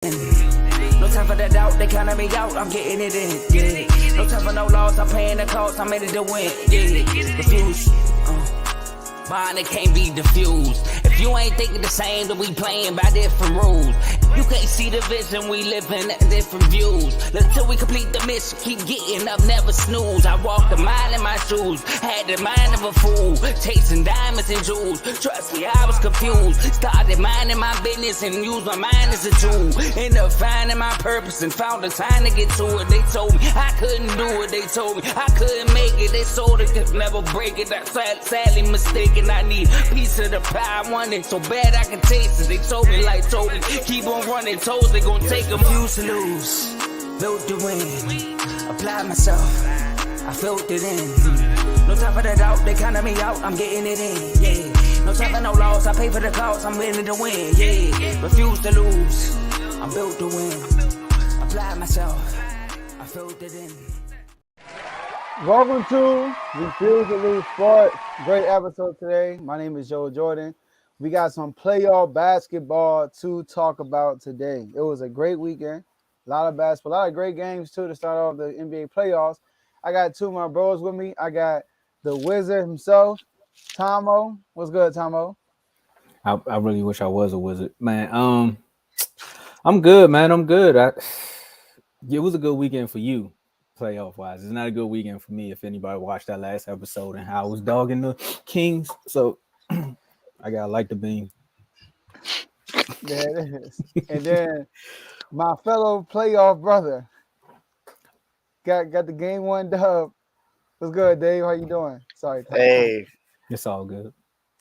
No time for the doubt, they counting me out, I'm getting it in, yeah. No time for no loss, I'm paying the cost, I'm ready to win, yeah. Refuse, mine it can't be diffused. If you ain't thinking the same, then we playing by different rules. You can't see the vision, we living at different views. Until we complete the mission, keep getting up, never snooze. I walked a mile in my shoes, had the mind of a fool, chasing diamonds and jewels. Trust me, I was confused. Started minding my business and used my mind as a tool. Ended up finding my purpose and found the time to get to it. They told me I couldn't do it, they told me I couldn't make it. They sold it, could never break it. That's sadly mistaken. I need a piece of the pie, I want it so bad I can taste it. They told me like told me, keep on running, toes they gon' take them. Refuse to lose, built to win, apply myself, I felt it in. No time for the doubt, they counting me out, I'm getting it in, yeah. No time for no loss, I pay for the cost, I'm ready to win, yeah. Refuse to lose, I'm built to win, apply myself, I felt it in. Welcome to Refuse to Lose Sports. Great episode today. My name is Joe Jordan. We got some playoff basketball to talk about today. It was a great weekend. A lot of basketball, a lot of great games too to start off the NBA playoffs. I got two of my bros with me. I got the wizard himself, Tomo. What's good, Tomo? I really wish I was a wizard, man. I'm good, man. I'm good. It was a good weekend for you, playoff wise. It's not a good weekend for me. If anybody watched that last episode and how I was dogging the Kings, so I gotta like the beam. Yeah, it is. And then my fellow playoff brother got the game one dub. What's good, Dave? How you doing? Sorry, Tom. Hey, It's all good.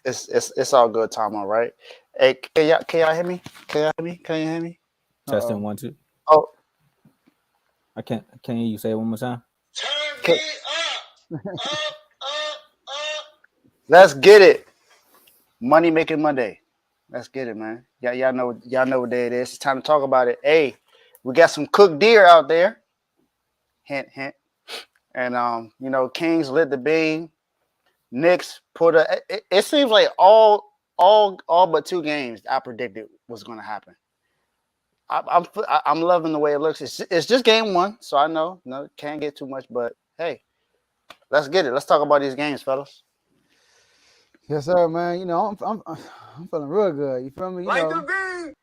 it's all good, Tom. All right. Hey, can y'all hear me? Can y'all hear me? Can you hear me? Testing 1 2. Oh, I can't hear you say it one more time. Turn me up. Let's get it. Money making Monday. Let's get it, man. Y'all know what day it is. It's time to talk about it. Hey, we got some cooked deer out there. Hint, hint. And Kings lit the beam. Knicks put a. It seems like all but two games I predicted was going to happen. I'm loving the way it looks. It's just game one, so I know can't get too much. But hey, let's get it. Let's talk about these games, fellas. Yes, sir, man. You know, I'm feeling real good. You feel me? The beam.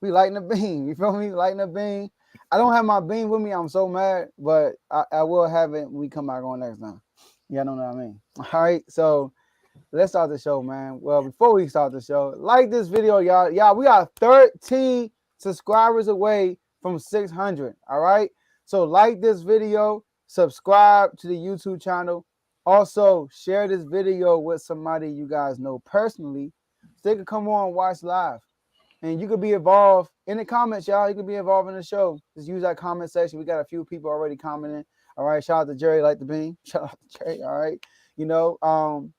We lighting the beam. You feel me? Lighting the beam. I don't have my beam with me. I'm so mad, but I will have it when we come back on next time. Y'all know what I mean. All right, so let's start the show, man. Well, before we start the show, like this video, y'all. Y'all, we are 13 subscribers away from 600. All right, so like this video, subscribe to the YouTube channel. Also, share this video with somebody you guys know personally. So they can come on and watch live. And you could be involved in the comments, y'all. You could be involved in the show. Just use that comment section. We got a few people already commenting. All right. Shout out to Jerry, like the beam. Shout out to Jerry. All right.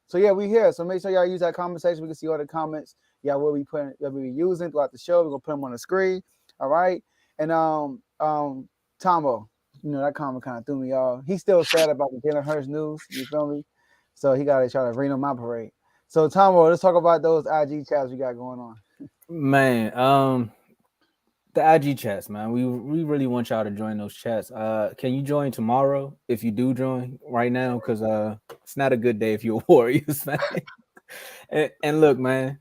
So yeah, we here. So make sure y'all use that comment section. We can see all the comments. Yeah, we'll be using throughout the show. We're gonna put them on the screen. All right. And Tomo. That comment kind of threw me off. He's still sad about the Jalen Hurts news. You feel me? So he got to try to rain on my parade. So, Tomo, let's talk about those IG chats we got going on. Man, the IG chats, man. We really want y'all to join those chats. Can you join tomorrow if you do join right now? Because it's not a good day if you're a Warriors fan. and look, man.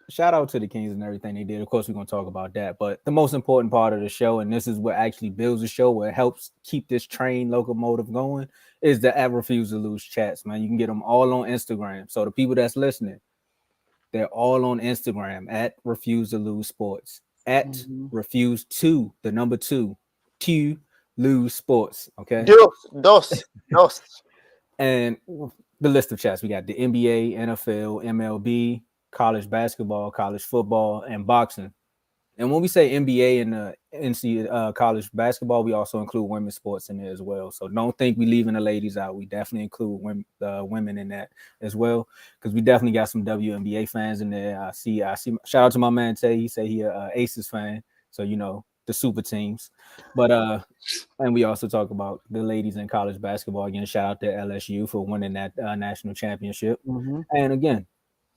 Shout out to the Kings and everything they did. Of course, we're going to talk about that. But the most important part of the show, and this is what actually builds the show, what helps keep this train locomotive going, is the at Refuse to Lose chats, man. You can get them all on Instagram. So the people that's listening, they're all on Instagram at Refuse to Lose Sports. At Refuse to, the number 2, Q Lose Sports. Okay? Dos. And the list of chats, we got the NBA, NFL, MLB, college basketball, college football, and boxing. And when we say NBA and NC college basketball, we also include women's sports in there as well. So don't think we leaving the ladies out. We definitely include women in that as well, because we definitely got some WNBA fans in there. I see. Shout out to my man Tay. He said he a Aces fan, so the super teams. But and we also talk about the ladies in college basketball. Again, shout out to LSU for winning that national championship. And again,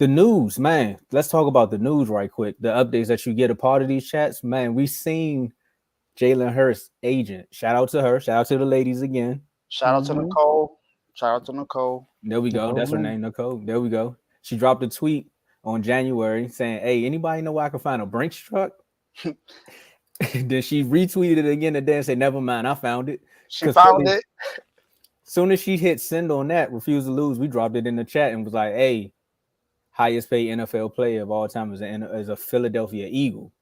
The news, man. Let's talk about the news right quick. The updates that you get a part of these chats, man. We seen Jalen Hurts' agent. Shout out to her. Shout out to the ladies again. Shout out to Nicole. Shout out to Nicole. There we go. That's her name, Nicole. There we go. She dropped a tweet on January saying, "Hey, anybody know where I can find a Brinks truck?" Then she retweeted it again today and said, "Never mind, I found it." She found it. Soon as she hit send on that, refuse to lose, we dropped it in the chat and was like, "Hey, highest paid NFL player of all time is a Philadelphia Eagle."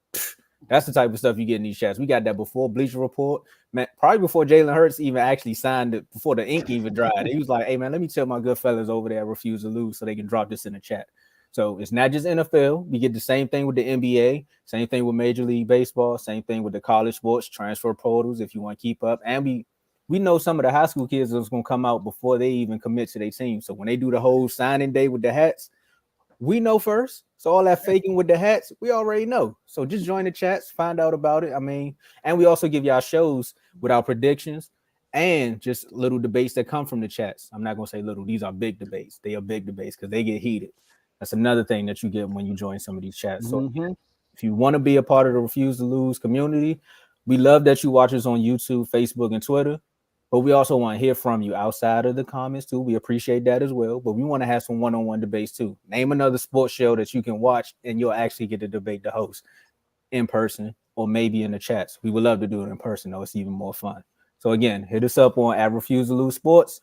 That's the type of stuff you get in these chats. We got that before Bleacher Report, man. Probably before Jalen Hurts even actually signed it, before the ink even dried. He was like, "Hey man, let me tell my good fellas over there refuse to lose so they can drop this in the chat." So it's not just NFL. We get the same thing with the NBA, same thing with Major League Baseball, same thing with the college sports transfer portals. If you want to keep up, and we know some of the high school kids that's going to come out before they even commit to their team. So when they do the whole signing day with the hats, we know first. So all that faking with the hats, we already know. So just join the chats, find out about it. I mean, and we also give y'all shows with our predictions and just little debates that come from the chats. I'm not going to say little. These are big debates. They are big debates because they get heated. That's another thing that you get when you join some of these chats. So if you want to be a part of the Refuse to Lose community, we love that you watch us on YouTube, Facebook, and Twitter. But we also want to hear from you outside of the comments too. We appreciate that as well. But we want to have some one-on-one debates too. Name another sports show that you can watch and you'll actually get to debate the host in person or maybe in the chats. We would love to do it in person though. It's even more fun. So again, hit us up on @Refuse to Lose Sports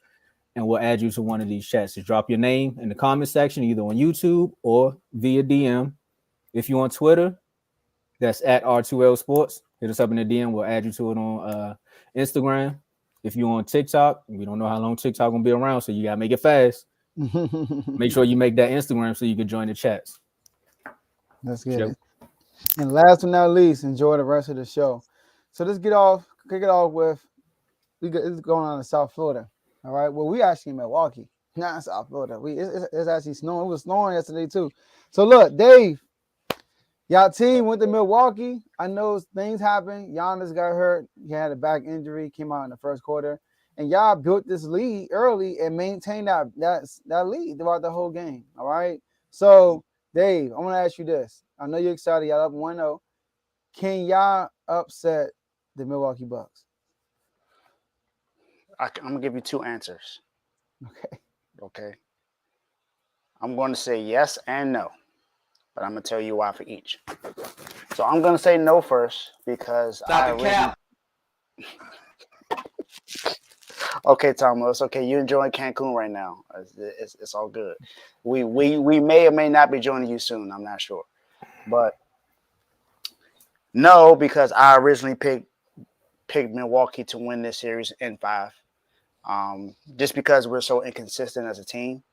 and we'll add you to one of these chats. Just drop your name in the comment section, either on YouTube or via DM. If you're on Twitter, that's @R2L Sports. Hit us up in the DM. We'll add you to it on Instagram. If you're on TikTok, we don't know how long TikTok gonna be around, so you gotta make it fast. Make sure you make that Instagram so you can join the chats. Let's get it. And last but not least, enjoy the rest of the show. So let's kick it off with it's going on in South Florida. All right. Well, we actually in Milwaukee, not in South Florida. It's actually snowing. It was snowing yesterday too. So look, Dave, y'all team went to Milwaukee. I know things happened. Giannis got hurt. He had a back injury. Came out in the first quarter, and y'all built this lead early and maintained that lead throughout the whole game. All right. So Dave, I want to ask you this. I know you're excited. Y'all up 1-0. Can y'all upset the Milwaukee Bucks? I'm gonna give you two answers. Okay. I'm going to say yes and no, but I'm gonna tell you why for each. So I'm gonna say no first because Okay, Tomo, it's okay. You're enjoying Cancun right now. It's all good. We may or may not be joining you soon. I'm not sure, but no, because I originally picked Milwaukee to win this series in 5. Just because we're so inconsistent as a team.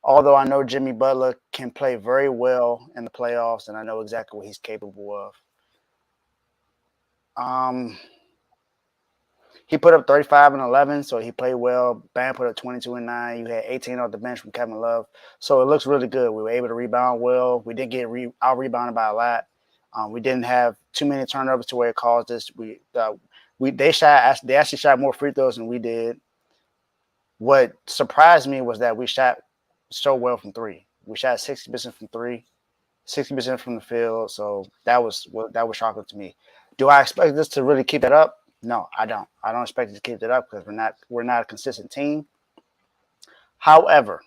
Although I know Jimmy Butler can play very well in the playoffs, and I know exactly what he's capable of. He put up 35 and 11, so he played well. Bam put up 22 and 9. You had 18 off the bench from Kevin Love, so it looks really good. We were able to rebound well. We didn't get out rebounded by a lot. We didn't have too many turnovers to where it caused us. They actually shot more free throws than we did. What surprised me was that we shot so well from 3. We shot 60% from 3, 60% from the field. So that was shocking to me. Do I expect this to really keep that up? No, I don't. I don't expect it to keep it up because we're not a consistent team. However,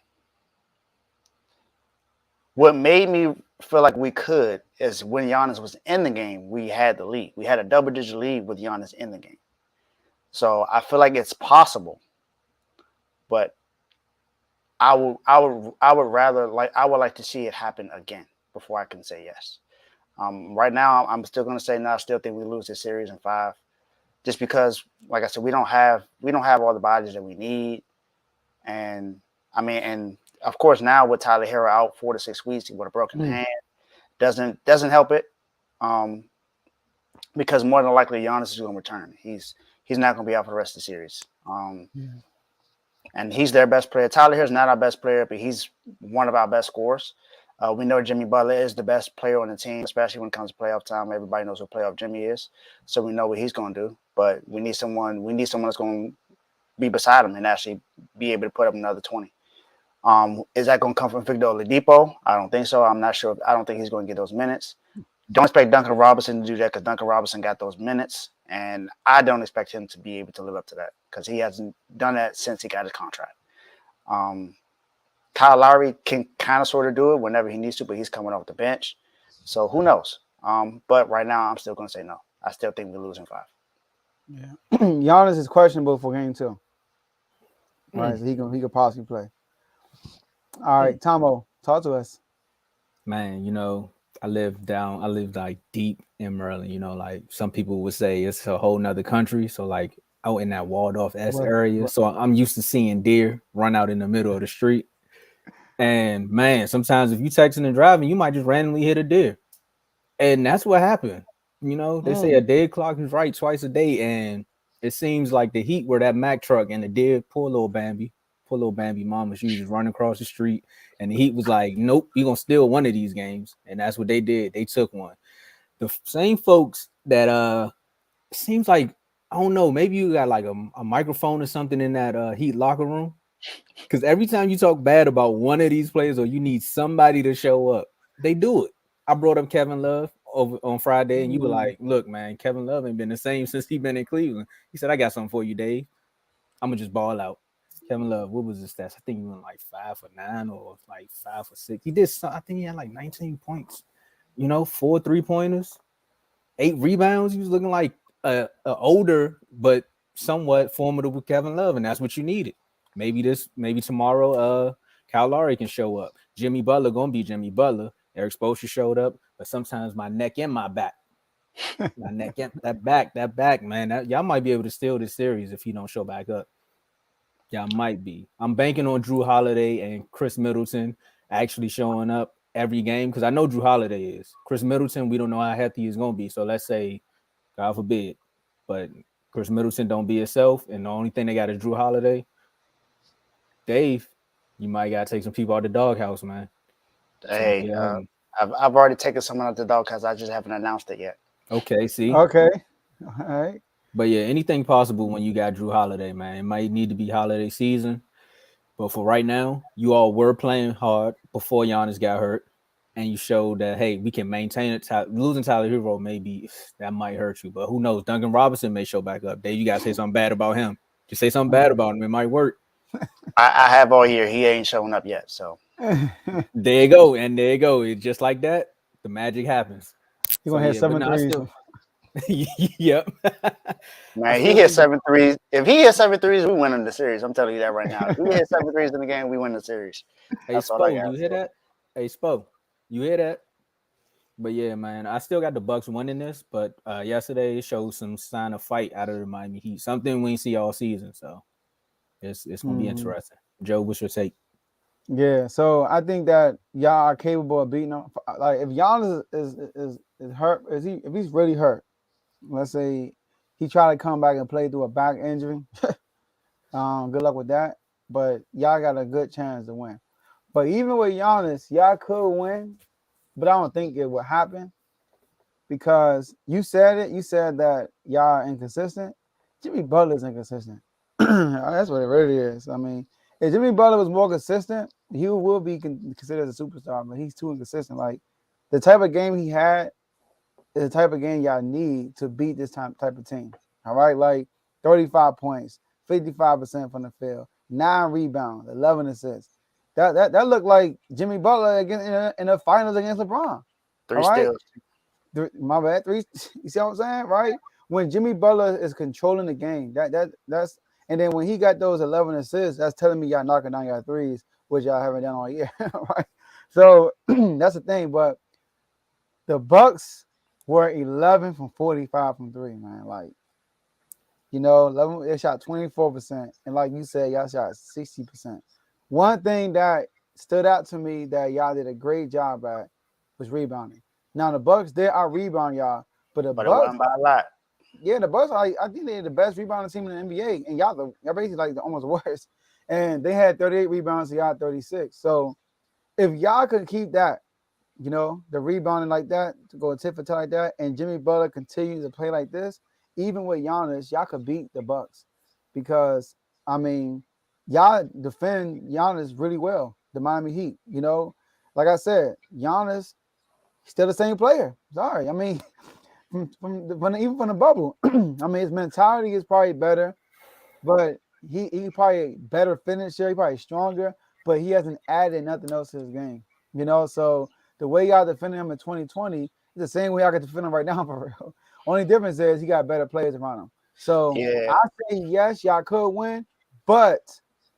what made me feel like we could is when Giannis was in the game, we had the lead. We had a double-digit lead with Giannis in the game. So I feel like it's possible. But I would like to see it happen again before I can say yes. Right now, I'm still going to say no. I still think we lose this series in 5, just because, like I said, we don't have all the bodies that we need, and of course now with Tyler Hero out 4 to 6 weeks with a broken hand, doesn't help it, because more than likely Giannis is going to return. He's not going to be out for the rest of the series. And he's their best player. Tyler Hero's not our best player, but he's one of our best scorers. We know Jimmy Butler is the best player on the team, especially when it comes to playoff time. Everybody knows who playoff Jimmy is, so we know what he's going to do. But we need someone that's going to be beside him and actually be able to put up another 20. Is that going to come from Victor Oladipo? I don't think so. I'm not sure. I don't think he's going to get those minutes. Don't expect Duncan Robinson to do that because Duncan Robinson got those minutes, and I don't expect him to be able to live up to that because he hasn't done that since he got his contract. Kyle Lowry can kind of sort of do it whenever he needs to, but he's coming off the bench. So who knows? But right now, I'm still going to say no. I still think we're losing 5. Yeah. Giannis is questionable for game 2. Right, so he could possibly play. All right, Tomo, talk to us. Man, I live like deep in Maryland, like some people would say it's a whole nother country. So like out in that Waldorf area. So I'm used to seeing deer run out in the middle of the street. And man, sometimes if you texting and driving, you might just randomly hit a deer. And that's what happened. They say a dead clock is right twice a day. And it seems like the heat where that Mack truck and the deer, poor little Bambi mama, she was just running across the street. And the heat was like, nope, you're going to steal one of these games. And that's what they did. They took one. The same folks that seems like, I don't know, maybe you got like a microphone or something in that Heat locker room. Because every time you talk bad about one of these players or you need somebody to show up, they do it. I brought up Kevin Love over on Friday, and you were like, look, man, Kevin Love ain't been the same since he been in Cleveland. He said, I got something for you, Dave. I'm going to just ball out. Kevin Love, what was his stats? I think he went like 5 for 9 or like 5 for 6. He did I think he had like 19 points, 4 3-pointers, 8 rebounds. He was looking like a older but somewhat formidable Kevin Love, and that's what you needed. Maybe tomorrow, Kyle Lowry can show up. Jimmy Butler gonna be Jimmy Butler. Eric Spoelstra showed up, but sometimes my neck and my back, that back, man, y'all might be able to steal this series if he don't show back up. Y'all might be. I'm banking on Drew Holiday and Chris Middleton actually showing up every game because I know Drew Holiday is. Chris Middleton, we don't know how healthy he's gonna be. So let's say, God forbid, but Chris Middleton don't be himself, and the only thing they got is Drew Holiday. Dave, you might gotta take some people out the doghouse, man. Hey, I've already taken someone out the doghouse. I just haven't announced it yet. Okay, see. Okay, all right. But yeah, anything possible when you got Drew Holiday, man. It might need to be holiday season, but for right now, you all were playing hard before Giannis got hurt, and you showed that hey, we can maintain it. Losing Tyler Hero maybe that might hurt you, but who knows? Duncan Robinson may show back up. Dave, you gotta say something bad about him. Just say something bad about him. It might work. I have all year. He ain't showing up yet. So there you go. And there you go. It's just like that. The magic happens. You're going to hit 7 threes. Yep. Man, he hit 7 threes. If he hit 7 threes, we win in the series. I'm telling you that right now. If he hit 7 threes in the game, we win the series. Hey, Spo, you hear that? Hey, Spo, you hear that? But yeah, man, I still got the Bucks winning this, but yesterday it showed some sign of fight out of the Miami Heat. Something we ain't see all season. So it's going to be interesting. Joe, what's your take? Yeah, so I think that y'all are capable of beating them. Like if Giannis is hurt, if he's really hurt, let's say he tried to come back and play through a back injury. Good luck with that. But y'all got a good chance to win. But even with Giannis, y'all could win, but I don't think it would happen because you said it. You said that y'all are inconsistent. Jimmy Butler's inconsistent. That's what it really is. I mean, if Jimmy Butler was more consistent, he will be considered a superstar, but he's too inconsistent. Like the type of game he had is the type of game y'all need to beat this type of team. All right, like 35 points, 55% from the field, 9 rebounds, 11 assists. That looked like Jimmy Butler against in the finals against LeBron. 3 steals. My bad, 3. You see what I'm saying, right? When Jimmy Butler is controlling the game, that's. And then when he got those 11 assists, that's telling me y'all knocking down your threes, which y'all haven't done all year, right? So that's the thing. But the Bucks were 11 from 45 from 3, man. Like, 11, they shot 24%. And like you said, y'all shot 60%. One thing that stood out to me that y'all did a great job at was rebounding. Now, the Bucks, they are rebound y'all. But the Bucks, it wasn't by a lot. Yeah, the Bucks, I think they're the best rebounding team in the NBA, and y'all basically like the almost worst. And they had 38 rebounds, so y'all had 36. So if y'all could keep that, the rebounding like that, to go tit for tat like that, and Jimmy Butler continues to play like this, even with Giannis, y'all could beat the Bucks. Because, I mean, y'all defend Giannis really well. The Miami Heat, you know, like I said, Giannis still the same player. Sorry, I mean, even from the bubble, I mean, his mentality is probably better, but he probably better finisher. He probably stronger, but he hasn't added nothing else to his game. You know, so the way y'all defending him in 2020 is the same way I could defend him right now for real. Only difference is he got better players around him. So Yeah, I say yes, y'all could win, but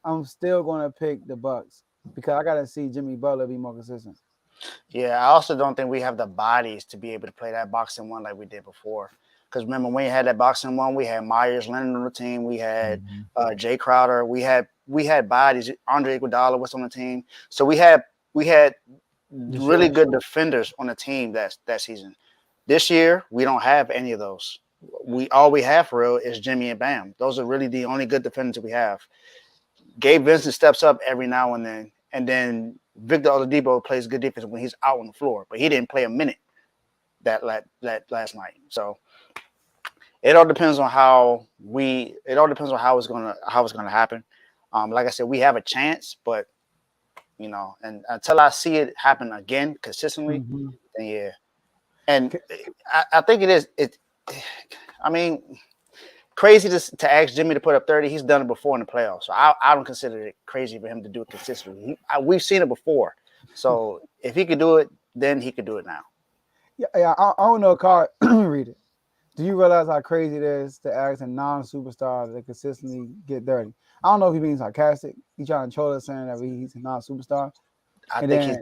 I'm still gonna pick the Bucks because I gotta see Jimmy Butler be more consistent. yeah. I also don't think we have the bodies to be able to play that boxing one like we did before. Because remember when we had that boxing one, we had Myers Leonard on the team, we had Jay Crowder, we had bodies. Andre Iguodala was on the team, so we had really good defenders on the team that season. This year, we don't have any of those. We have for real is Jimmy and Bam. Those are really the only good defenders we have. Gabe Vincent steps up every now and then Victor Oladipo plays good defense when he's out on the floor, but he didn't play a minute that last night. So it all depends on how we. It all depends on how it's gonna happen. Like I said, we have a chance, but and until I see it happen again consistently, Mm-hmm. then yeah. And I think it is. I mean, crazy to ask Jimmy to put up 30. He's done it before in the playoffs, so I don't consider it crazy for him to do it consistently. We've seen it before, so if he could do it, then he could do it now. Yeah. I don't know, Carl. Read it. Do you realize how crazy it is to ask a non-superstar to consistently get dirty? I don't know if he's being sarcastic. He's trying to troll us saying that he's a non-superstar. I And think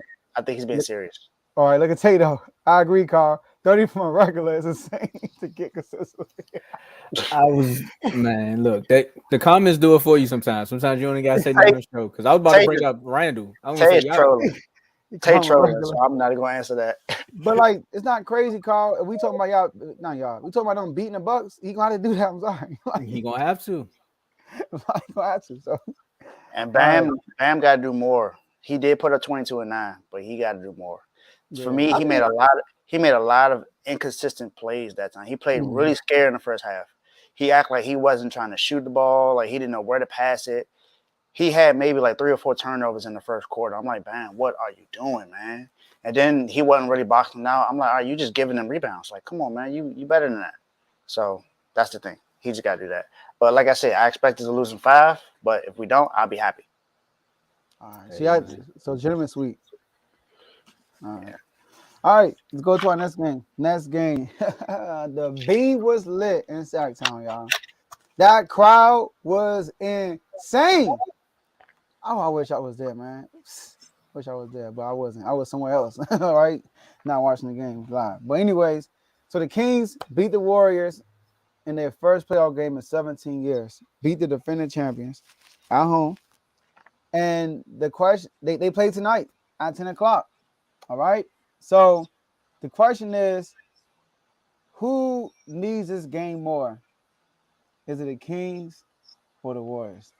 then, he's being serious. all right, look at Tato. I agree, Carl. 30 from a regular is insane to get consistently. Man, look, the comments do it for you sometimes. Sometimes you only gotta say nothing on the show. Because I was about to bring up Randall. I was gonna Tay say is y'all. trolling. Tay Calm trolling, regular. so I'm not going to answer that. But like, it's not crazy, Carl. If we talking about y'all, not y'all. We talking about them beating the Bucks. He gonna have to do that. I'm sorry. Like, He gonna have to. he gonna have to. So, And all right. Bam got to do more. He did put up 22 and 9, but he got to do more. Yeah. For me, I he think- made a lot of inconsistent plays that time. He played really scared in the first half. He acted like he wasn't trying to shoot the ball, like he didn't know where to pass it. He had maybe like 3 or 4 turnovers in the first quarter. I'm like, Bam, what are you doing, man? And then he wasn't really boxing out. I'm like, are you just giving them rebounds? Like, come on, man, you better than that. So that's the thing. He just got to do that. But like I said, I expected to lose in 5. But if we don't, I'll be happy. All right. So gentlemen sweep. All right. All right, let's go to our next game. The beam was lit in Sacktown, y'all. That crowd was insane. Oh, I wish I was there, man. Wish I was there, but I wasn't. I was somewhere else, all right? Not watching the game live. But anyways, so the Kings beat the Warriors in their first playoff game in 17 years. Beat the defending champions at home. And the question, they play tonight at 10 o'clock, all right? So the question is, who needs this game more? Is it the Kings or the Warriors?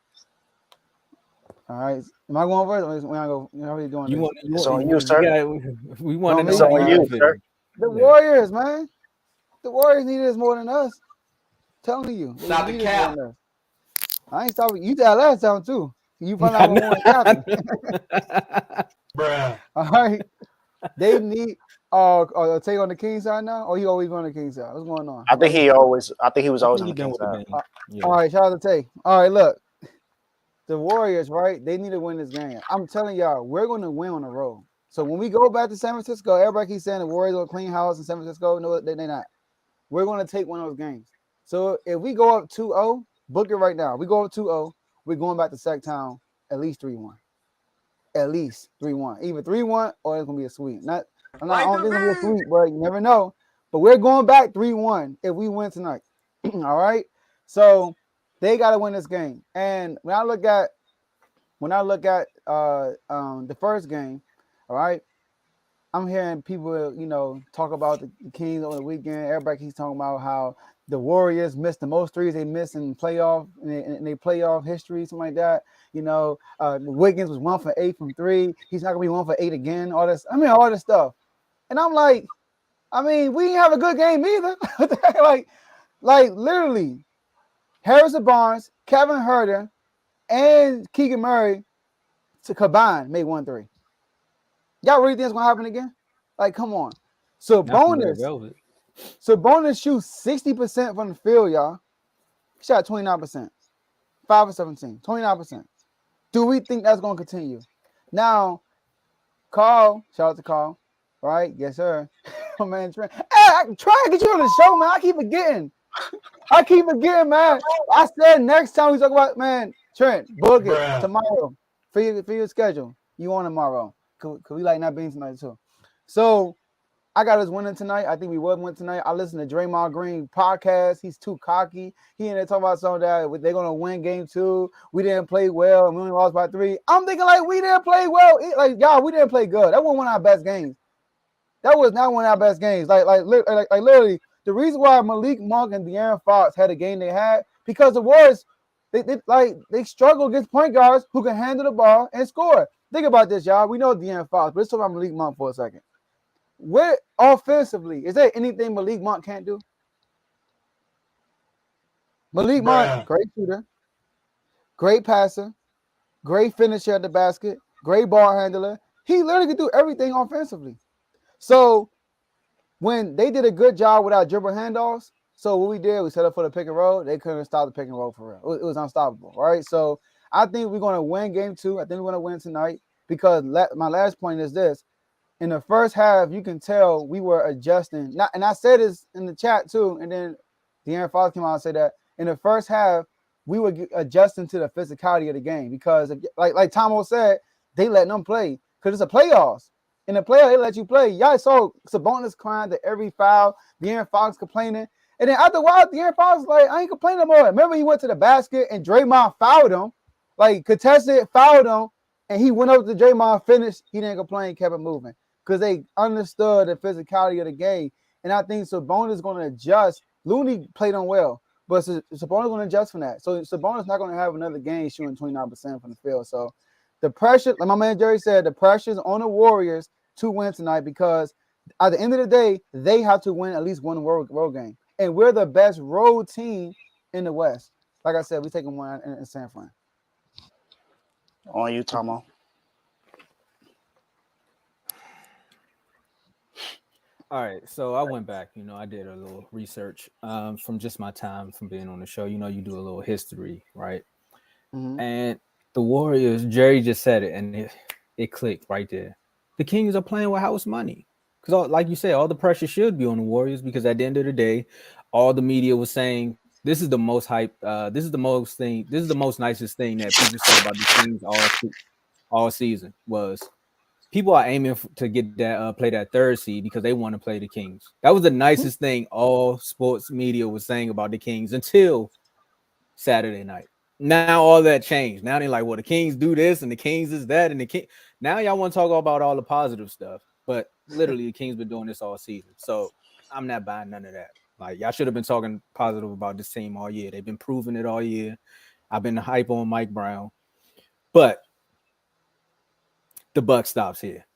All right. Am I going first? Or when I go, how are you doing? It's on you, sir. We want to know It's how on you you, feel. sir. The Warriors, man. The Warriors need this more than us. Telling you. Stop the cap. I ain't stopping. You did that last time too. You found out what happened. Bruh. All right. They need take on the King side now, or he always on the King side? What's going on? I think he was always on the Kings side. Yeah. All right, shout out to Tay. All right, look. The Warriors, right? They need to win this game. I'm telling y'all, we're going to win on the road. So when we go back to San Francisco, everybody keeps saying the Warriors will clean house in San Francisco. No, they're not. We're going to take one of those games. So if we go up 2-0, book it right now. We go up 2-0, we're going back to Sacktown at least 3-1. At least 3-1. Either 3-1 or it's going to be a sweep. I don't think it's going to be a sweep, but you never know. But we're going back 3-1 if we win tonight. All right? So they got to win this game. And when I look at the first game, all right, I'm hearing people, talk about the Kings over the weekend. Everybody keeps talking about how the Warriors missed the most threes they missed in playoff in their playoff history, something like that. Wiggins was 1 for 8 from 3. He's not gonna be 1 for 8 again. All this stuff. And I'm like, we didn't have a good game either. like literally, Harrison Barnes, Kevin Huerter, and Keegan Murray to combine made 1-3. Y'all really think it's gonna happen again? Like, come on. So Not from Red bonus. Velvet. So bonus shoots 60% from the field, y'all. He shot 29%. 5 of 17, 29%. Do we think that's gonna continue? Now, Carl, shout out to Carl, right? Yes, sir. Oh man, Trent. Hey, I'm trying to get you on the show, man. I keep forgetting, man. I said next time we talk about, man, Trent, book it tomorrow for your schedule. You on tomorrow? Cause we like not being tonight too. So I got us winning tonight. I think we would win tonight. I listened to Draymond Green podcast. He's too cocky. He and they talking about something that they're gonna win game 2. We didn't play well and we only lost by 3. I'm thinking like we didn't play well. Like y'all, we didn't play good. That wasn't one of our best games. That was not one of our best games. Like literally, the reason why Malik Monk and De'Aaron Fox had a game they had because the Warriors they struggle against point guards who can handle the ball and score. Think about this, y'all. We know De'Aaron Fox, but let's talk about Malik Monk for a second. Where offensively, is there anything Malik Monk can't do? Malik Monk, great shooter, great passer, great finisher at the basket, great ball handler. He literally can do everything offensively. So when they did a good job without dribble handoffs, so what we did, we set up for the pick and roll. They couldn't stop the pick and roll for real. It was unstoppable, right? So I think we're going to win game 2. I think we're going to win tonight because my last point is this. In the first half, you can tell we were adjusting. And I said this in the chat too, and then De'Aaron Fox came out and said that in the first half, we were adjusting to the physicality of the game because, like Tomo said, they letting them play because it's a playoffs. In the playoffs, they let you play. Y'all saw Sabonis crying to every foul, De'Aaron Fox complaining. And then after a while, De'Aaron Fox was like, I ain't complaining no more. Remember, he went to the basket and Draymond fouled him, like contested, fouled him, and he went up to Draymond, finished. He didn't complain, kept it moving because they understood the physicality of the game. And I think Sabonis is going to adjust. Looney played on well, but Sabonis is going to adjust from that. So Sabonis is not going to have another game shooting 29% from the field. So the pressure, like my man Jerry said, the pressure is on the Warriors to win tonight because at the end of the day, they have to win at least one road game. And we're the best road team in the West. Like I said, we're taking one in San Fran. On you, Tomo. All right, so I went back. I did a little research from just my time from being on the show. You do a little history, right? Mm-hmm. And the Warriors, Jerry just said it, and it clicked right there. The Kings are playing with house money because, like you said, all the pressure should be on the Warriors because at the end of the day, all the media was saying this is the most hype. This is the most nicest thing that people said about the Kings all season was. People are aiming to get that play that 3rd seed because they want to play the Kings. That was the nicest thing all sports media was saying about the Kings until Saturday night. Now all that changed. Now they're like, well, the Kings do this and the Kings is that and the King. Now y'all want to talk about all the positive stuff, but literally the Kings been doing this all season. So I'm not buying none of that. Like y'all should have been talking positive about this team all year. They've been proving it all year. I've been hype on Mike Brown, but the buck stops here.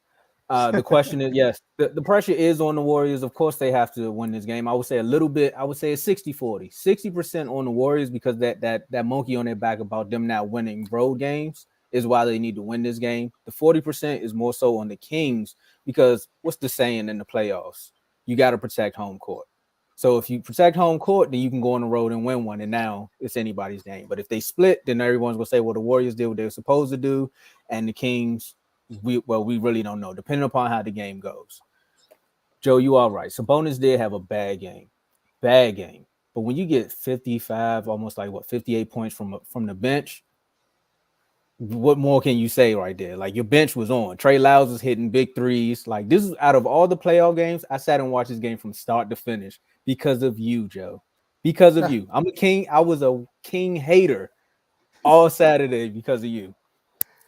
The question is, yes, the pressure is on the Warriors. Of course, they have to win this game. I would say a little bit. I would say it's 60-40. 60% on the Warriors because that monkey on their back about them not winning road games is why they need to win this game. The 40% is more so on the Kings because what's the saying in the playoffs? You got to protect home court. So if you protect home court, then you can go on the road and win one. And now it's anybody's game. But if they split, then everyone's going to say, well, the Warriors did what they were supposed to do. And the Kings, we really don't know, depending upon how the game goes. Joe, you are right. Sabonis did have a bad game. But when you get 55, almost like 58 points from the bench, what more can you say right there? Like your bench was on. Trey Lyles was hitting big threes. Like this is out of all the playoff games, I sat and watched this game from start to finish because of you, Joe. Because of you. I'm a King. I was a King hater all Saturday because of you.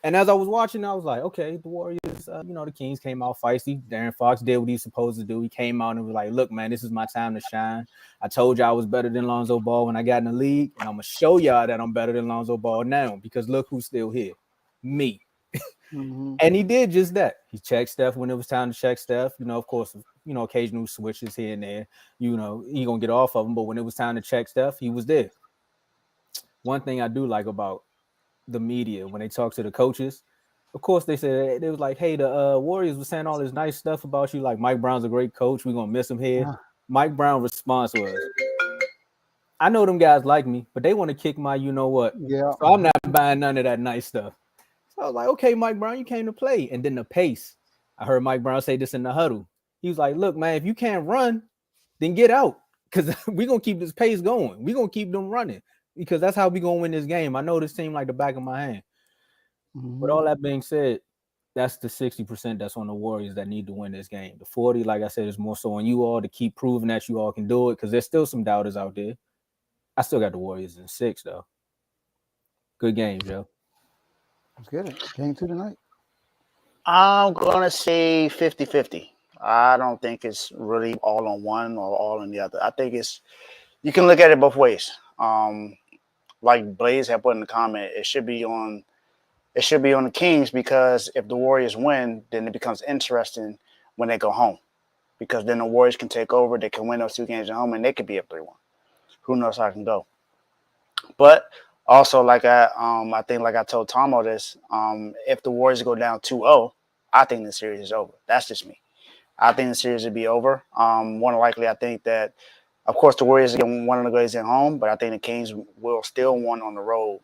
And as I was watching, I was like, okay, the Warriors, the Kings came out feisty. De'Aaron Fox did what he's supposed to do. He came out and was like, look, man, this is my time to shine. I told y'all I was better than Lonzo Ball when I got in the league, and I'm going to show y'all that I'm better than Lonzo Ball now because look who's still here, me. Mm-hmm. And he did just that. He checked Steph when it was time to check Steph. Of course, occasional switches here and there. He going to get off of him, but when it was time to check Steph, he was there. One thing I do like about the media when they talk to the coaches. Of course, they said they was like, "Hey, the Warriors was saying all this nice stuff about you. Like Mike Brown's a great coach. We're gonna miss him here." Mike Brown's response was, "I know them guys like me, but they want to kick my you know what. Yeah. So I'm not buying none of that nice stuff." So I was like, "Okay, Mike Brown, you came to play." And then the pace. I heard Mike Brown say this in the huddle. He was like, "Look, man, if you can't run, then get out, because we're gonna keep this pace going. We're gonna keep them running, because that's how we're gonna win this game. I know this team like the back of my hand." With all that being said, that's the 60% that's on the Warriors that need to win this game. The 40, like I said, is more so on you all to keep proving that you all can do it, because there's still some doubters out there. I still got the Warriors in 6, though. Good game, Joe. Let's get it. Game 2 tonight. I'm gonna say 50-50. I don't think it's really all on one or all on the other. I think you can look at it both ways. Like Blaze had put in the comment, it should be on the Kings, because if the Warriors win, then it becomes interesting when they go home, because then the Warriors can take over. They can win those 2 games at home, and they could be up 3-1. Who knows how it can go? But also, like I think, like I told Tomo this, if the Warriors go down 2-0, I think the series is over. That's just me. I think the series would be over. More than likely, I think that, of course, the Warriors are going to win the games at home, but I think the Kings will still win on the road,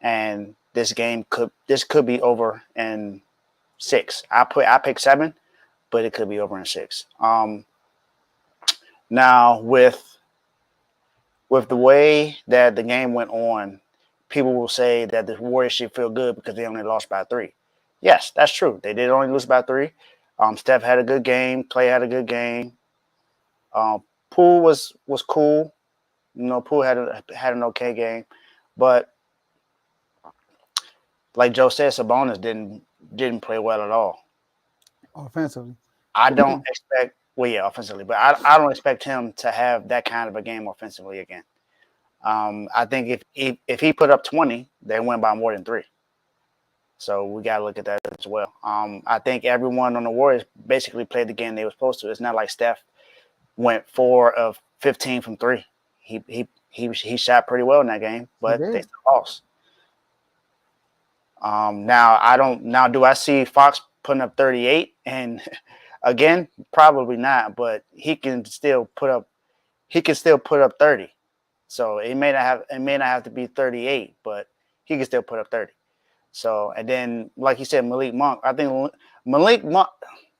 and this could be over in 6. I pick 7, but it could be over in 6. Now with the way that the game went on, people will say that the Warriors should feel good because they only lost by 3. Yes, that's true. They did only lose by 3. Steph had a good game. Clay had a good game. Poole was cool. Poole had an okay game, but like Joe said, Sabonis didn't play well at all. Offensively. I don't expect, offensively, but I don't expect him to have that kind of a game offensively again. I think if he put up 20, they win by more than 3. So we got to look at that as well. I think everyone on the Warriors basically played the game they were supposed to. It's not like Steph went 4 of 15 from 3. He shot pretty well in that game, but they still lost. Now do I see Fox putting up 38? And again, probably not, but he can still put up 30. So it may not have to be 38, but he can still put up 30. So, and then like you said, Malik Monk, I think Malik Monk,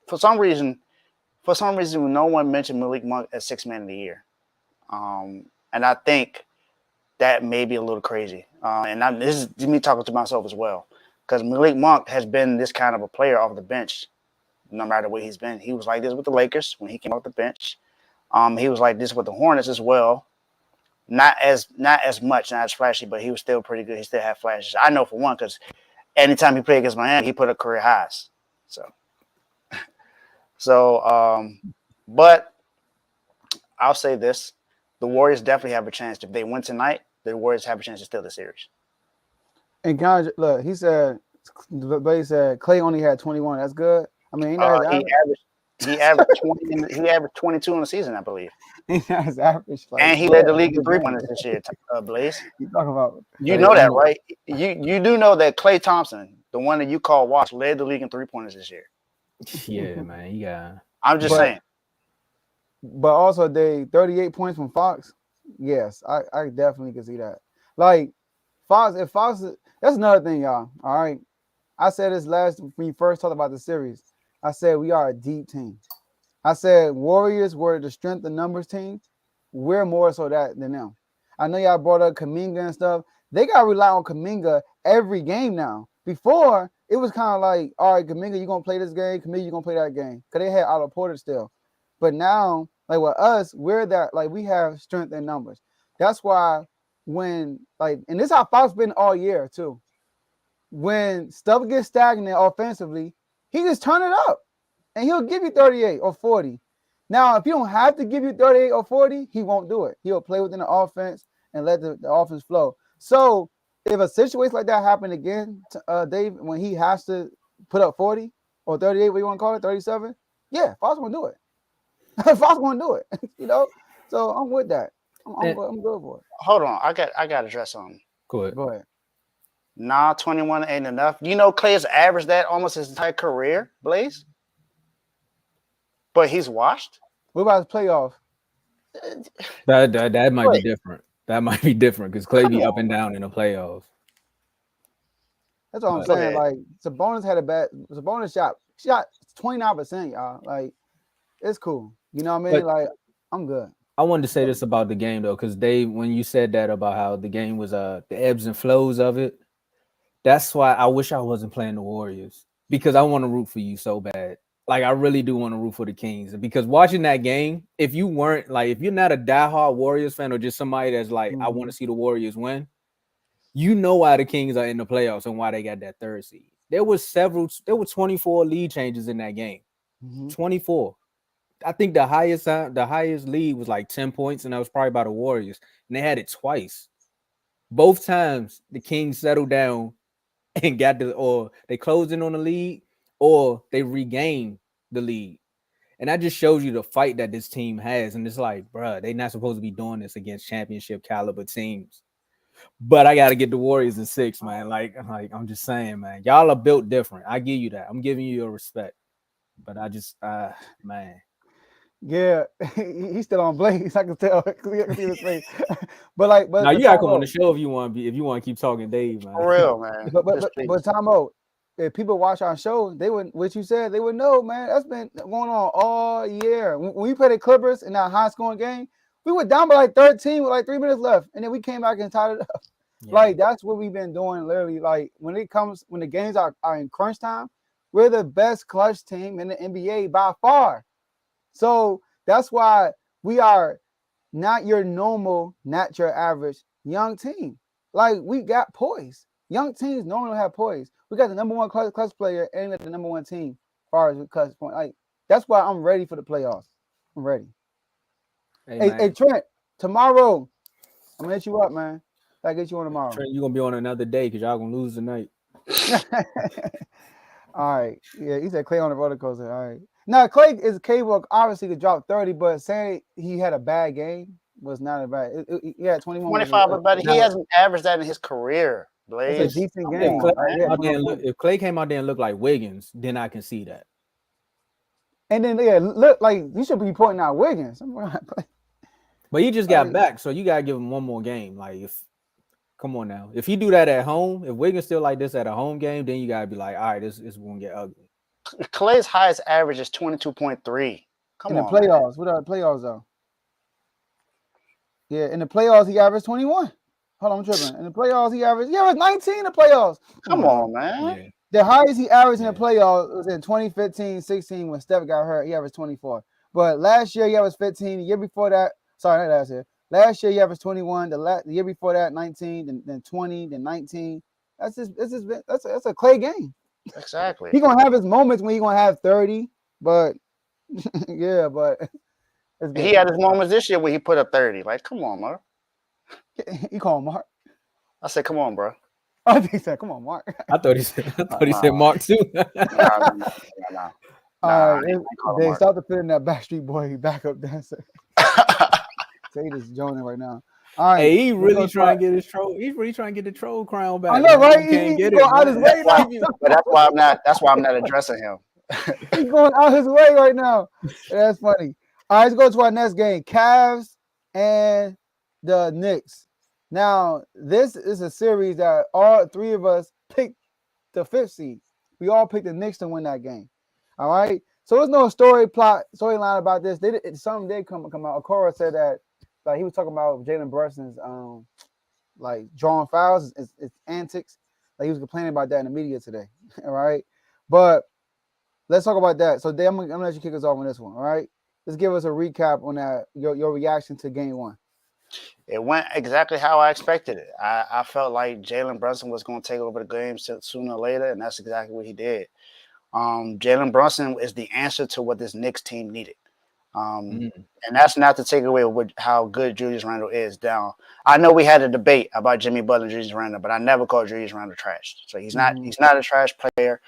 for some reason no one mentioned Malik Monk as 6th man of the year. And I think that may be a little crazy. And this is me talking to myself as well, because Malik Monk has been this kind of a player off the bench, no matter where he's been. He was like this with the Lakers when he came off the bench. He was like this with the Hornets as well. Not as much, not as flashy, but he was still pretty good. He still had flashes. I know for one, because anytime he played against Miami, he put up career highs. But I'll say this: the Warriors definitely have a chance. If they win tonight, the Warriors have a chance to steal the series. And guys, look, he said Clay only had 21. That's good. I mean, he averaged 20. He averaged 22 in the season, I believe. That's average. And he led the league in 3-pointers this year, Blaze. You talking about? You know that, right? You do know that Klay Thompson, the one that you call Wash, led the league in 3-pointers this year. Yeah, man. Yeah. I'm just saying. But also, they 38 points from Fox. Yes, I definitely can see that. Like Fox, that's another thing, y'all. All right, I said this when we first talked about the series. I said we are a deep team. I said Warriors were the strength of numbers team. We're more so than them. I know y'all brought up Kuminga and stuff. They got to rely on Kuminga every game now. Before, it was kind of like, all right, Kuminga, you're going to play this game. Kuminga, you're going to play that game. Because they had Otto Porter still. But now, like with us, we're that, like we have strength in numbers. That's why and this is how Fox been all year too. When stuff gets stagnant offensively, he just turn it up. And he'll give you 38 or 40. Now, if he don't have to give you 38 or 40, he won't do it. He'll play within the offense and let the offense flow. So if a situation like that happen again, Dave, when he has to put up 40 or 38, what you want to call it, 37, yeah, Fox gonna do it. Fox gonna do it. So I'm with that. I'm good for it. Hold on, I got to address something. Go ahead. Nah, 21 ain't enough. You know, Clay has averaged that almost his entire career, Blaze. But he's washed. What about his playoff? That might be Clay, different. That might be different because Clay come be up on, and down in the playoffs. That's what I'm But go saying. ahead. Like Sabonis had a bad Sabonis shot 29%, y'all. Like it's cool. You know what I mean? but Like I'm good. I wanted to say this about the game though, because Dave, when you said that about how the game was the ebbs and flows of it, that's why I wish I wasn't playing the Warriors because I want to root for you so bad. Like I really do want to root for the Kings. Because watching that game, if you weren't like if you're not a diehard Warriors fan or just somebody that's like, I want to see the Warriors win, you know why the Kings are in the playoffs and why they got that third seed. There were 24 lead changes in that game. Mm-hmm. 24. I think the highest lead was like 10 points, and that was probably by the Warriors. And they had it twice. Both times the Kings settled down and or they closed in on the lead, or they regained the lead. And that just shows you the fight that this team has. And it's like, bruh, they're not supposed to be doing this against championship caliber teams. But I gotta get the Warriors in 6, man. Like I'm just saying, man, y'all are built different. I give you that. I'm giving you your respect. But I just man. Yeah, he's still on Blaze. I can tell. I can see his face. Now But you gotta Tom come on O. the show if you want to keep talking, Dave, man. For real, man. Just please. Tom O. If people watch our show, they would what you said. They would know, man. That's been going on all year. When we played the Clippers in that high scoring game, we were down by like 13 with like 3 minutes left, and then we came back and tied it up. Yeah. Like that's what we've been doing, literally. Like when the games are in crunch time, we're the best clutch team in the NBA by far. So that's why we are not your normal, not your average young team. Like we got poise. Young teams normally have poise. We got the number one clutch player and we got the number one team as far as clutch point. Like that's why I'm ready for the playoffs. I'm ready. Hey Trent, tomorrow I'm gonna hit you up, man. I get you on tomorrow. Trent, you're gonna be on another day because y'all gonna lose tonight. All right. Yeah, he said Clay on the roller coaster. All right. Now Clay is capable, obviously, to drop 30, but saying he had a bad game was not a bad. He had 21. 25, but he hasn't averaged that in his career, Blaze. It's a decent game. If Clay came out there and looked like Wiggins, then I can see that. And then look like you should be pointing out Wiggins. But he just got back, so you gotta give him one more game. Like come on now. If he do that at home, if Wiggins still like this at a home game, then you gotta be like, all right, this is gonna get ugly. Clay's highest average is 22.3. Come on. In the playoffs. What are the playoffs though? Yeah, in the playoffs he averaged 21. Hold on, I'm tripping. In the playoffs he averaged 19 in the playoffs. Come on, man. Yeah. The highest he averaged in the playoffs was in 2015-16 when Steph got hurt. He averaged 24. But last year he averaged 15. The year before that, sorry, not last year. Last year he averaged 21. The year before that, 19, then 20, then 19. That's a Clay game. Exactly. He's gonna have his moments when he's gonna have 30, but yeah, but he had his moments this year where he put up 30. Like, come on, Mark. You call him Mark? I said, come on, bro. I think he said, come on, Mark. I thought he said Mark too. No. They start to fit in that Backstreet Boy backup dancer. Say this joining right now. All right. Hey, he really trying to get his troll. He's really trying to get the troll crown back. I know, right? He can't get it. Out his way but that's why I'm not addressing him. He's going out his way right now. That's funny. All right, let's go to our next game. Cavs and the Knicks. Now, this is a series that all three of us picked the 5th seed. We all picked the Knicks to win that game. All right. So there's no storyline about this. Something did come out. Okoro said that he was talking about Jalen Brunson's drawing fouls, his antics. Like he was complaining about that in the media today. All right. But let's talk about that. So Dave, I'm gonna let you kick us off on this one. All right. Let's give us a recap on that. Your reaction to game 1. It went exactly how I expected it. I felt like Jalen Brunson was going to take over the game sooner or later, and that's exactly what he did. Jalen Brunson is the answer to what this Knicks team needed. And that's not to take away with how good Julius Randle is down. I know we had a debate about Jimmy Butler and Julius Randle, but I never called Julius Randle trash. So he's not a trash player.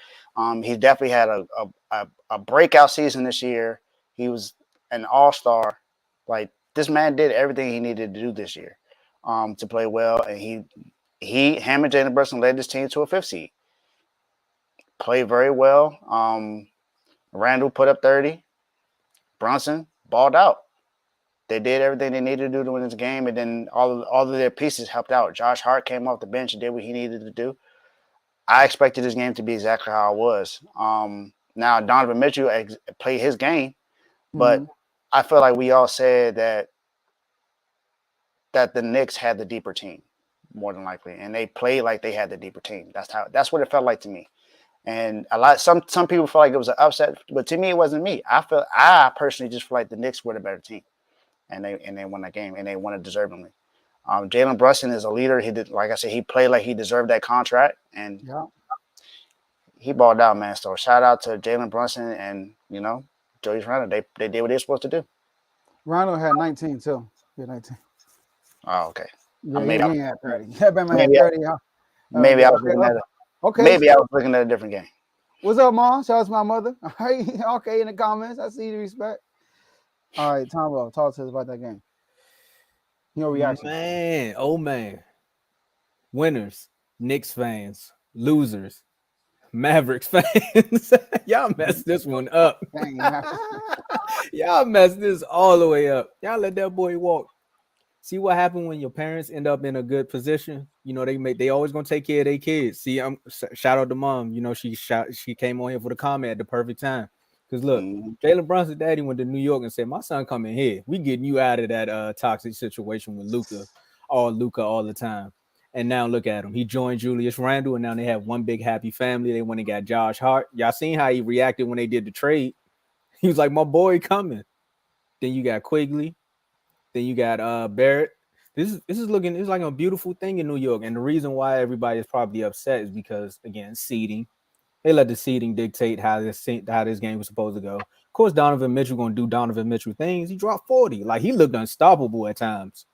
He definitely had a breakout season this year. He was an all-star. Like this man did everything he needed to do this year to play well, and him and Jalen Brunson led this team to a 5th seed. Played very well. Randall put up 30. Brunson balled out. They did everything they needed to do to win this game, and then all of their pieces helped out. Josh Hart came off the bench and did what he needed to do. I expected this game to be exactly how it was. Now Donovan Mitchell played his game, but I feel like we all said that the Knicks had the deeper team, more than likely, and they played like they had the deeper team. That's what it felt like to me. And some people feel like it was an upset, but to me it wasn't me. I personally just feel like the Knicks were the better team, and they won that game, and they won it deservingly. Jalen Brunson is a leader. He did, like I said, he played like he deserved that contract, and he balled out, man. So shout out to Jalen Brunson and Julius Randle. They did what they were supposed to do. Randle had 19 too. He had 19. Oh, okay. Yeah, Maybe he had 30. That man had 30. Maybe I was looking at it. Okay. Maybe I was looking at a different game. What's up, Mom? Shout out to my mother. All right. Okay, in the comments. I see the respect. All right, Tomo, talk to us about that game. Your reaction. Man, oh man. Winners, Knicks fans, losers, Mavericks fans. Y'all messed this one up. Y'all messed this all the way up. Y'all let that boy walk. See what happened when your parents end up in a good position. They always gonna take care of their kids. See, shout out to Mom. She came on here for the comment at the perfect time. Because look, Jalen Brunson's daddy went to New York and said, "My son coming here. We getting you out of that toxic situation with Luka all the time." And now look at him. He joined Julius Randle, and now they have one big happy family. They went and got Josh Hart. Y'all seen how he reacted when they did the trade? He was like, "My boy coming." Then you got Quigley. Then you got Barrett. This is looking. It's like a beautiful thing in New York. And the reason why everybody is probably upset is because, again, seeding. They let the seeding dictate how this game was supposed to go. Of course, Donovan Mitchell gonna do Donovan Mitchell things. He dropped 40. Like, he looked unstoppable at times.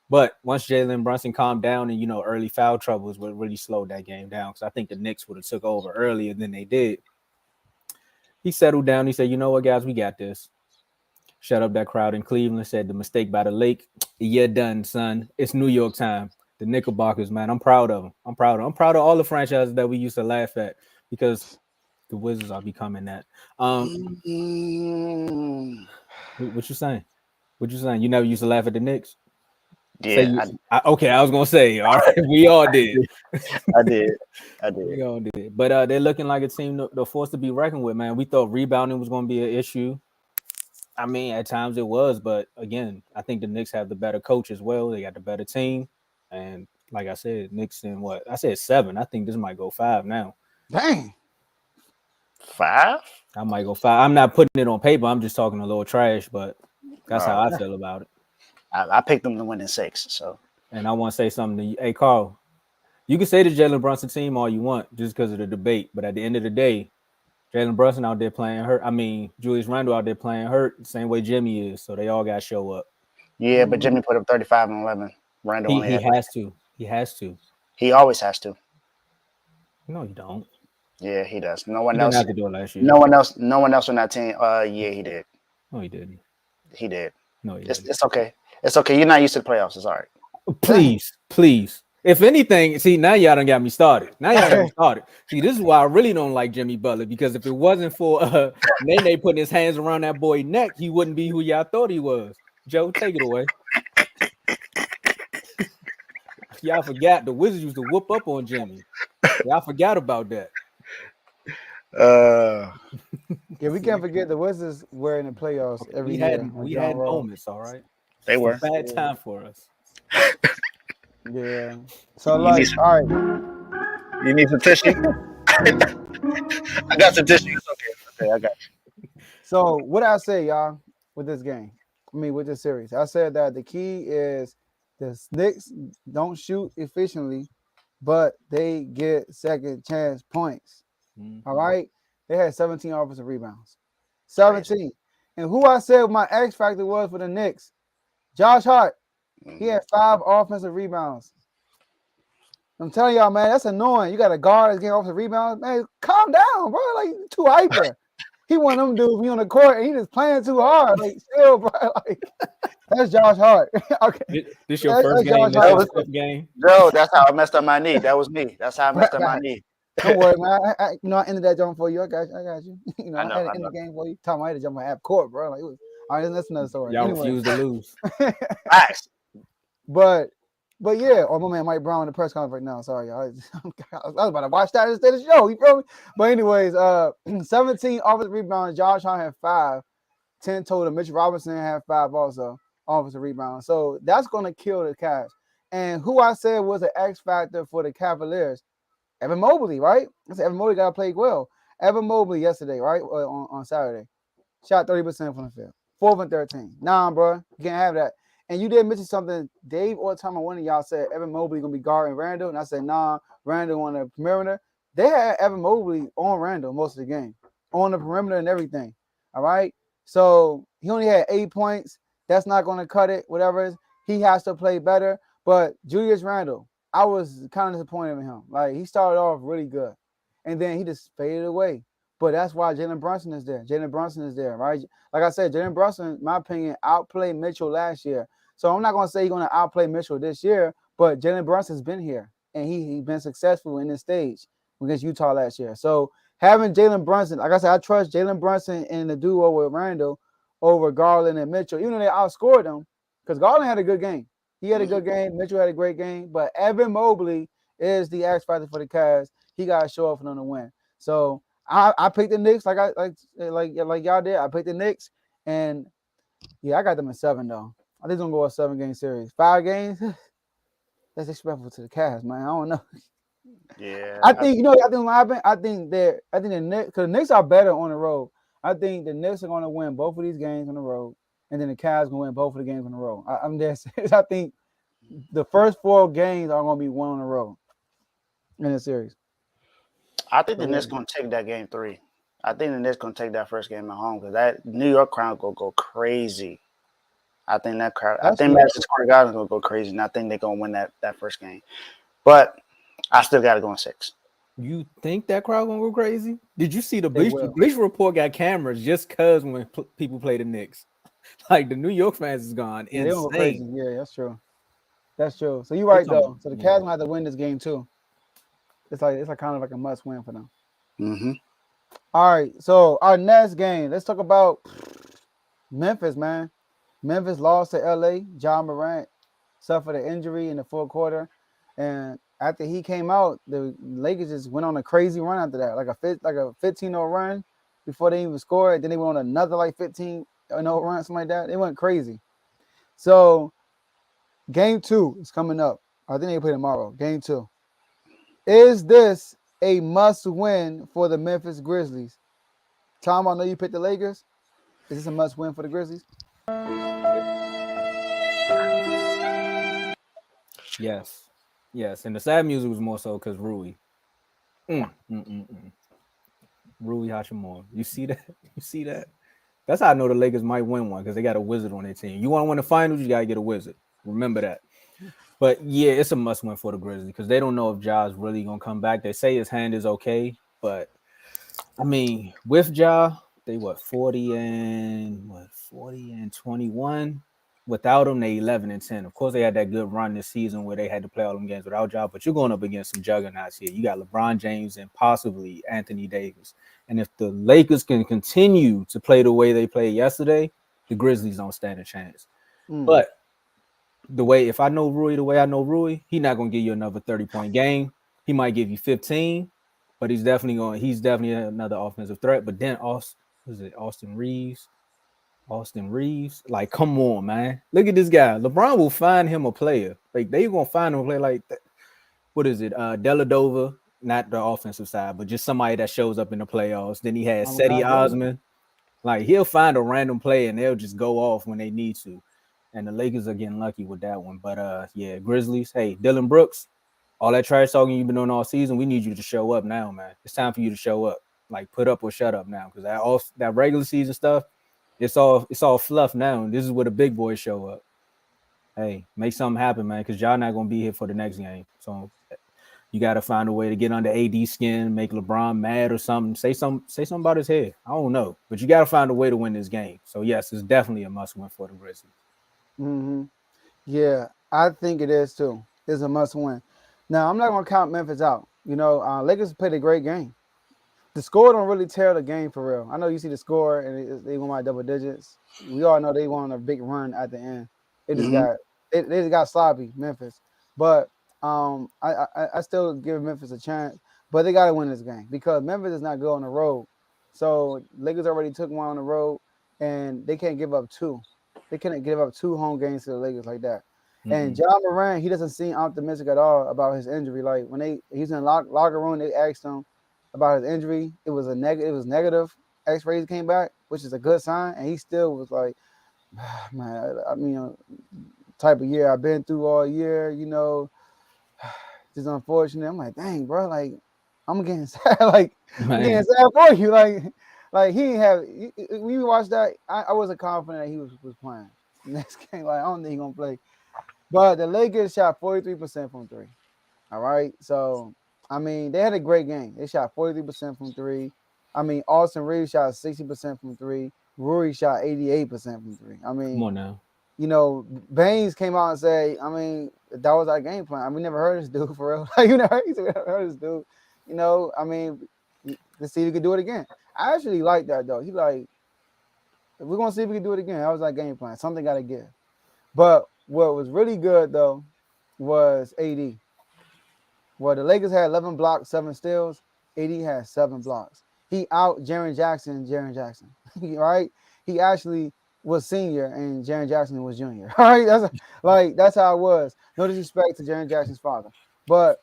But once Jalen Brunson calmed down and early foul troubles would really slowed that game down, because I think the Knicks would have took over earlier than they did. He settled down. He said, "You know what, guys, we got this." Shut up that crowd in Cleveland. Said the mistake by the lake. You're done, son. It's New York time. The Knickerbockers, man. I'm proud of them. I'm proud of all the franchises that we used to laugh at, because the Wizards are becoming that. What you saying? What you saying? You never used to laugh at the Knicks? Yeah. Okay, I was gonna say, all right, we all did. I did. We all did. But they're looking like a team they're forced to be reckoned with, man. We thought rebounding was gonna be an issue. I mean, at times it was, but again, I think the Knicks have the better coach as well. They got the better team. And like I said, Knicks in what? I said 7. I think this might go 5 now. Dang. 5? I might go 5. I'm not putting it on paper. I'm just talking a little trash, but that's how I feel about it. I picked them to win in 6. So, and I want to say something to you. Hey, Carl, you can say the Jalen Brunson team all you want just because of the debate, but at the end of the day, Jalen Brunson out there playing hurt. I mean, Julius Randle out there playing hurt, the same way Jimmy is. So they all got to show up. Yeah, but Jimmy put up 35 and 11. Randle he has to. He has to. He always has to. No, you don't. Yeah, he does. No one he else. Didn't have to do it last year. No one else on that team. Yeah, he did. No, he didn't. He did. No, he didn't. It's okay. It's okay. You're not used to the playoffs. It's all right. Please. If anything, see, now y'all done got me started. See, this is why I really don't like Jimmy Butler, because if it wasn't for Nene putting his hands around that boy's neck, he wouldn't be who y'all thought he was. Joe, take it away. Y'all forgot the Wizards used to whoop up on Jimmy. Y'all forgot about that. Yeah, we can't forget the Wizards were in the playoffs every year. We had moments, all right. They were. It's a bad time for us. Yeah. So all right. You need some tissue? I got some tissue. It's okay. I got you. So what I say, y'all, with this game, with this series, I said that the key is the Knicks don't shoot efficiently, but they get second chance points. Mm-hmm. All right. They had 17 offensive rebounds. 17. Right. And who I said my X factor was for the Knicks? Josh Hart. He had 5 offensive rebounds. I'm telling y'all, man, that's annoying. You got a guard that's getting offensive rebounds. Man, calm down, bro. Like, too hyper. He one of them dudes be on the court and he just playing too hard. Like, still, bro. Like, that's Josh Hart. Okay. This your first game, this your fifth game? No, that's how I messed up my knee. That was me. That's how I messed up my knee. Don't worry, man. I ended that jump for you. I got you. I know, had to end the game for you. Tom, I had to jump on half court, bro. Like, it was, all right, that's another story. Y'all refuse to lose. Facts. But yeah, or my man Mike Brown in the press conference right now. Sorry, y'all. I was about to watch that instead of the show. You feel me? But anyways, 17 offensive rebounds. Josh Hart had 5, 10 total. Mitch Robinson had 5 also offensive rebounds. So that's gonna kill the Cavs. And who I said was an X factor for the Cavaliers, Evan Mobley, right? I said Evan Mobley got to play well. Evan Mobley yesterday, right, on Saturday, shot 30% from the field, 4 and 13. Nah, bro, you can't have that. And you did mention something, Dave or Tom, one of y'all said Evan Mobley gonna be guarding Randall, and I said nah, Randall on the perimeter. They had Evan Mobley on Randall most of the game, on the perimeter and everything. All right, so he only had 8 points. That's not gonna cut it. Whatever it is, he has to play better. But Julius Randle, I was kind of disappointed in him. Like, he started off really good, and then he just faded away. But that's why Jalen Brunson is there. Jalen Brunson is there, right? Like I said, Jalen Brunson, in my opinion, outplayed Mitchell last year. So I'm not going to say he's going to outplay Mitchell this year, but Jalen Brunson's been here, and he's been successful in this stage against Utah last year. So having Jalen Brunson, like I said, I trust Jalen Brunson in the duo with Randall over Garland and Mitchell, even though they outscored them, because Garland had a good game. He had a good game. Mitchell had a great game. But Evan Mobley is the X factor for the Cavs. He got to show up for them to win. So I picked the Knicks like y'all did. I picked the Knicks, and yeah, I got them in 7 though. I think it's gonna go a 7-game series. 5 games. That's disrespectful to the Cavs, man. I don't know. Yeah. I think what happened. I think the Knicks, because the Knicks are better on the road. I think the Knicks are gonna win both of these games on the road, and then the Cavs gonna win both of the games on the road. I'm there. I think the first 4 games are gonna be won on the road in the series. I think the Knicks gonna take that game 3. I think the Knicks gonna take that first game at home because that New York crowd gonna go crazy. I think that crowd. I think Madison Square Garden's gonna go crazy, and I think they're gonna win that first game. But I still got to go in 6. You think that crowd gonna go crazy? Did you see the Bleacher Report got cameras just cause when people play the Knicks, like the New York fans is gone insane. Go crazy. Yeah, that's true. That's true. So you're right though. So the Cavs gonna have to win this game too. It's like kind of like a must win for them. Mm-hmm. All right. So our next game, let's talk about Memphis, man. Memphis lost to LA. John Morant suffered an injury in the 4th quarter, and after he came out, the Lakers just went on a crazy run after that, like a 15-0 run before they even scored. Then they went on another like 15-0 run, something like that. They went crazy. So game 2 is coming up. I think they play tomorrow. Game 2. Is this a must-win for the Memphis Grizzlies? Tom, I know you picked the Lakers. Is this a must-win for the Grizzlies? Yes. And the sad music was more so because Rui. Rui Hachimura. You see that? That's how I know the Lakers might win one, because they got a wizard on their team. You want to win the finals, you got to get a wizard. Remember that. But yeah, it's a must win for the Grizzlies because they don't know if Ja's really gonna come back. They say his hand is okay, but I mean, with Ja, they 40 and 21. Without him, they 11 and 10. Of course, they had that good run this season where they had to play all them games without Ja, but you're going up against some juggernauts here. You got LeBron James and possibly Anthony Davis. And if the Lakers can continue to play the way they played yesterday, the Grizzlies don't stand a chance. But if I know Rui the way I know Rui, he's not going to give you another 30-point game. He might give you 15, but he's definitely another offensive threat. But then Austin Reeves? Like, come on, man. Look at this guy. LeBron will find him a player. Like, they going to find him a player like that. What is it? Deladova, not the offensive side, but just somebody that shows up in the playoffs. Then he has Cedi Osman. Like, he'll find a random player and they'll just go off when they need to. And the Lakers are getting lucky with that one. But, yeah, Grizzlies. Hey, Dylan Brooks, all that trash talking you've been doing all season, we need you to show up now, man. It's time for you to show up. Like, put up or shut up now. Because that regular season stuff, it's all fluff now. This is where the big boys show up. Hey, make something happen, man, because y'all not going to be here for the next game. So You got to find a way to get under AD skin, make LeBron mad or something. Say something about his head. I don't know, but you got to find a way to win this game. So yes, it's definitely a must win for the Grizzlies. Mm-hmm. Yeah, I think it is too. It's a must win. Now I'm not gonna count Memphis out. You know, Lakers played a great game. The score don't really tell the game for real. I know you see the score and they won by double digits. We all know they won a big run at the end. It just Mhm. got they just got sloppy, Memphis. But I still give Memphis a chance, but they got to win this game because Memphis is not good on the road. So Lakers already took one on the road, and they can't give up two. They can't give up two home games to the Lakers like that. And John Moran, he doesn't seem optimistic at all about his injury. Like when he's in the locker room, they asked him about his injury. It was negative. X-rays came back, which is a good sign. And he still was like, man, I mean, type of year I've been through all year, you know, just unfortunate. I'm like, dang, bro, like I'm getting sad. Like I'm getting Man, sad for you. Like he didn't have. When you watch that, I wasn't confident that he was playing next game. Like I don't think he's gonna play. But the Lakers shot 43% from three. All right. So, I mean, they had a great game. They shot 43% from three. I mean, Austin Reeves shot 60% from three. Rory shot 88% from three. I come mean, on now. you know, Baines came out and said, I mean, that was our game plan. I mean, we never heard this dude for real. Like, you never heard this dude. You know, I mean, let's see if we can do it again. I actually like that, though. He like, we're going to see if we can do it again. That was our game plan. Something got to give. But what was really good, though, was AD. Well, the Lakers had 11 blocks, 7 steals. AD had 7 blocks. He out Jaren Jackson, right? He actually was senior and Jaren Jackson was junior. All right, that's how it was. No disrespect to Jaren Jackson's father, but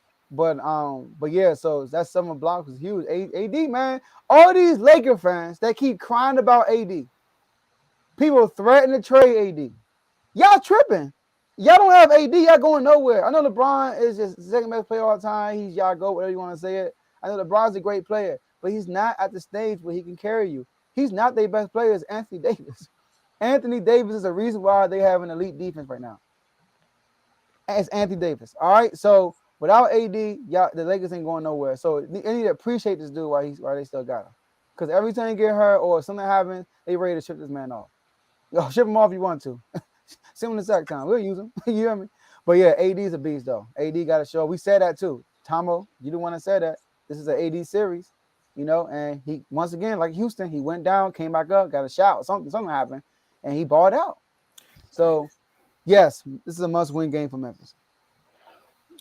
yeah. So that 7 blocks was huge. AD, man, all these Laker fans that keep crying about AD, people threaten to trade AD. Y'all tripping. Y'all don't have AD. Y'all going nowhere. I know LeBron is just the second best player all the time. He's y'all go, whatever you want to say it. I know LeBron's a great player, but he's not at the stage where he can carry you. He's not their best player. It's Anthony Davis. Anthony Davis is the reason why they have an elite defense right now. It's Anthony Davis. All right. So without AD, y'all, the Lakers ain't going nowhere. So they need to appreciate this dude while they still got him. Because every time you get hurt or something happens, they ready to ship this man off. Yo, ship him off if you want to. Send him the sack time. We'll use him. You hear me? But yeah, AD's a beast though. AD got to show. We said that too. Tomo, you the one that said that. This is an AD series, you know. And he once again, like Houston, he went down, came back up, got a shot. Something happened, and he balled out. So yes, this is a must-win game for Memphis.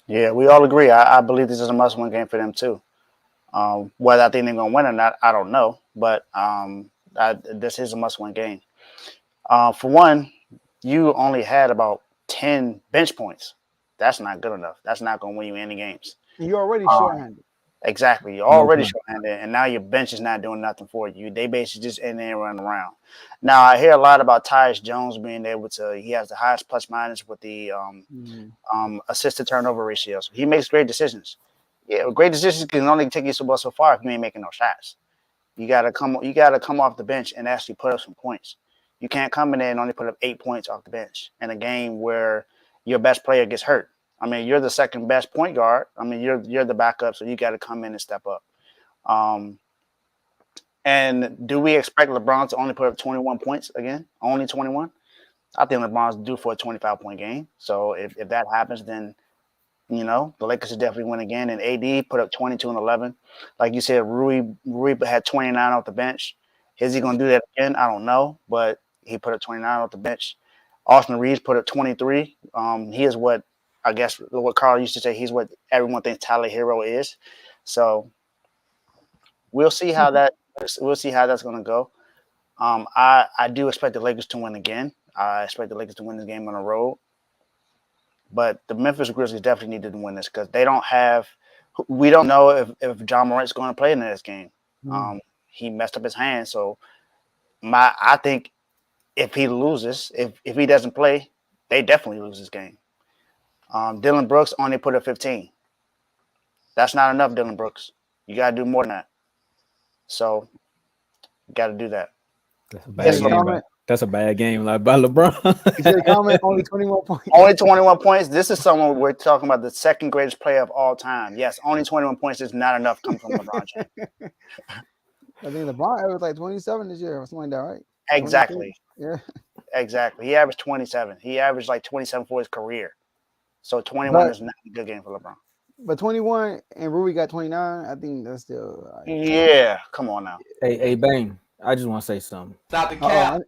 Yeah, we all agree. I believe this is a must-win game for them too. Whether I think they're gonna win or not, I don't know. But this is a must-win game. For one, you only had about 10 bench points. That's not good enough. That's not gonna win you any games. And you're already Um, shorthanded. Exactly. You're No already point. short-handed, and now your bench is not doing nothing for you. They basically just in there running around. Now I hear a lot about Tyus Jones being able to. He has the highest plus minus with the assist to turnover ratio. So he makes great decisions. Yeah, great decisions can only take you so far if you ain't making no shots. You gotta come. You gotta come off the bench and actually put up some points. You can't come in there and only put up 8 points off the bench in a game where your best player gets hurt. I mean, you're the second best point guard. I mean, you're the backup, so you got to come in and step up. Um, and do we expect LeBron to only put up 21 points again? Only 21? I think LeBron's due for a 25-point game. So if that happens, then the Lakers should definitely win again. And AD put up 22 and 11. Like you said, Rui had 29 off the bench. Is he going to do that again? I don't know, but he put up 29 off the bench. Austin Reeves put up 23. He is what I guess what Carl used to say. He's what everyone thinks Tyler Hero is. So we'll see how that's going to go. I do expect the Lakers to win again. I expect the Lakers to win this game on the road. But the Memphis Grizzlies definitely needed to win this because they don't have. We don't know if John Morant's going to play in this game. He messed up his hand, so I think if he loses, if he doesn't play, they definitely lose this game. Dylan Brooks only put up 15. That's not enough, Dylan Brooks. You got to do more than that. So, you got to do that. That's a bad game, bro. That's a bad game, like by LeBron. You see the comment? Only 21 points. Only 21 points. This is someone we're talking about, the second greatest player of all time. Yes, only 21 points is not enough coming from LeBron James. I think LeBron averaged like 27 this year or something like that, right? Exactly. 22? Yeah. Exactly. He averaged 27. He averaged like 27 for his career. So 21 But is not a good game for LeBron. but 21 and Rui got 29. I think that's still. Yeah. Come on now. Hey, Bang. I just want to say something. Stop the cap.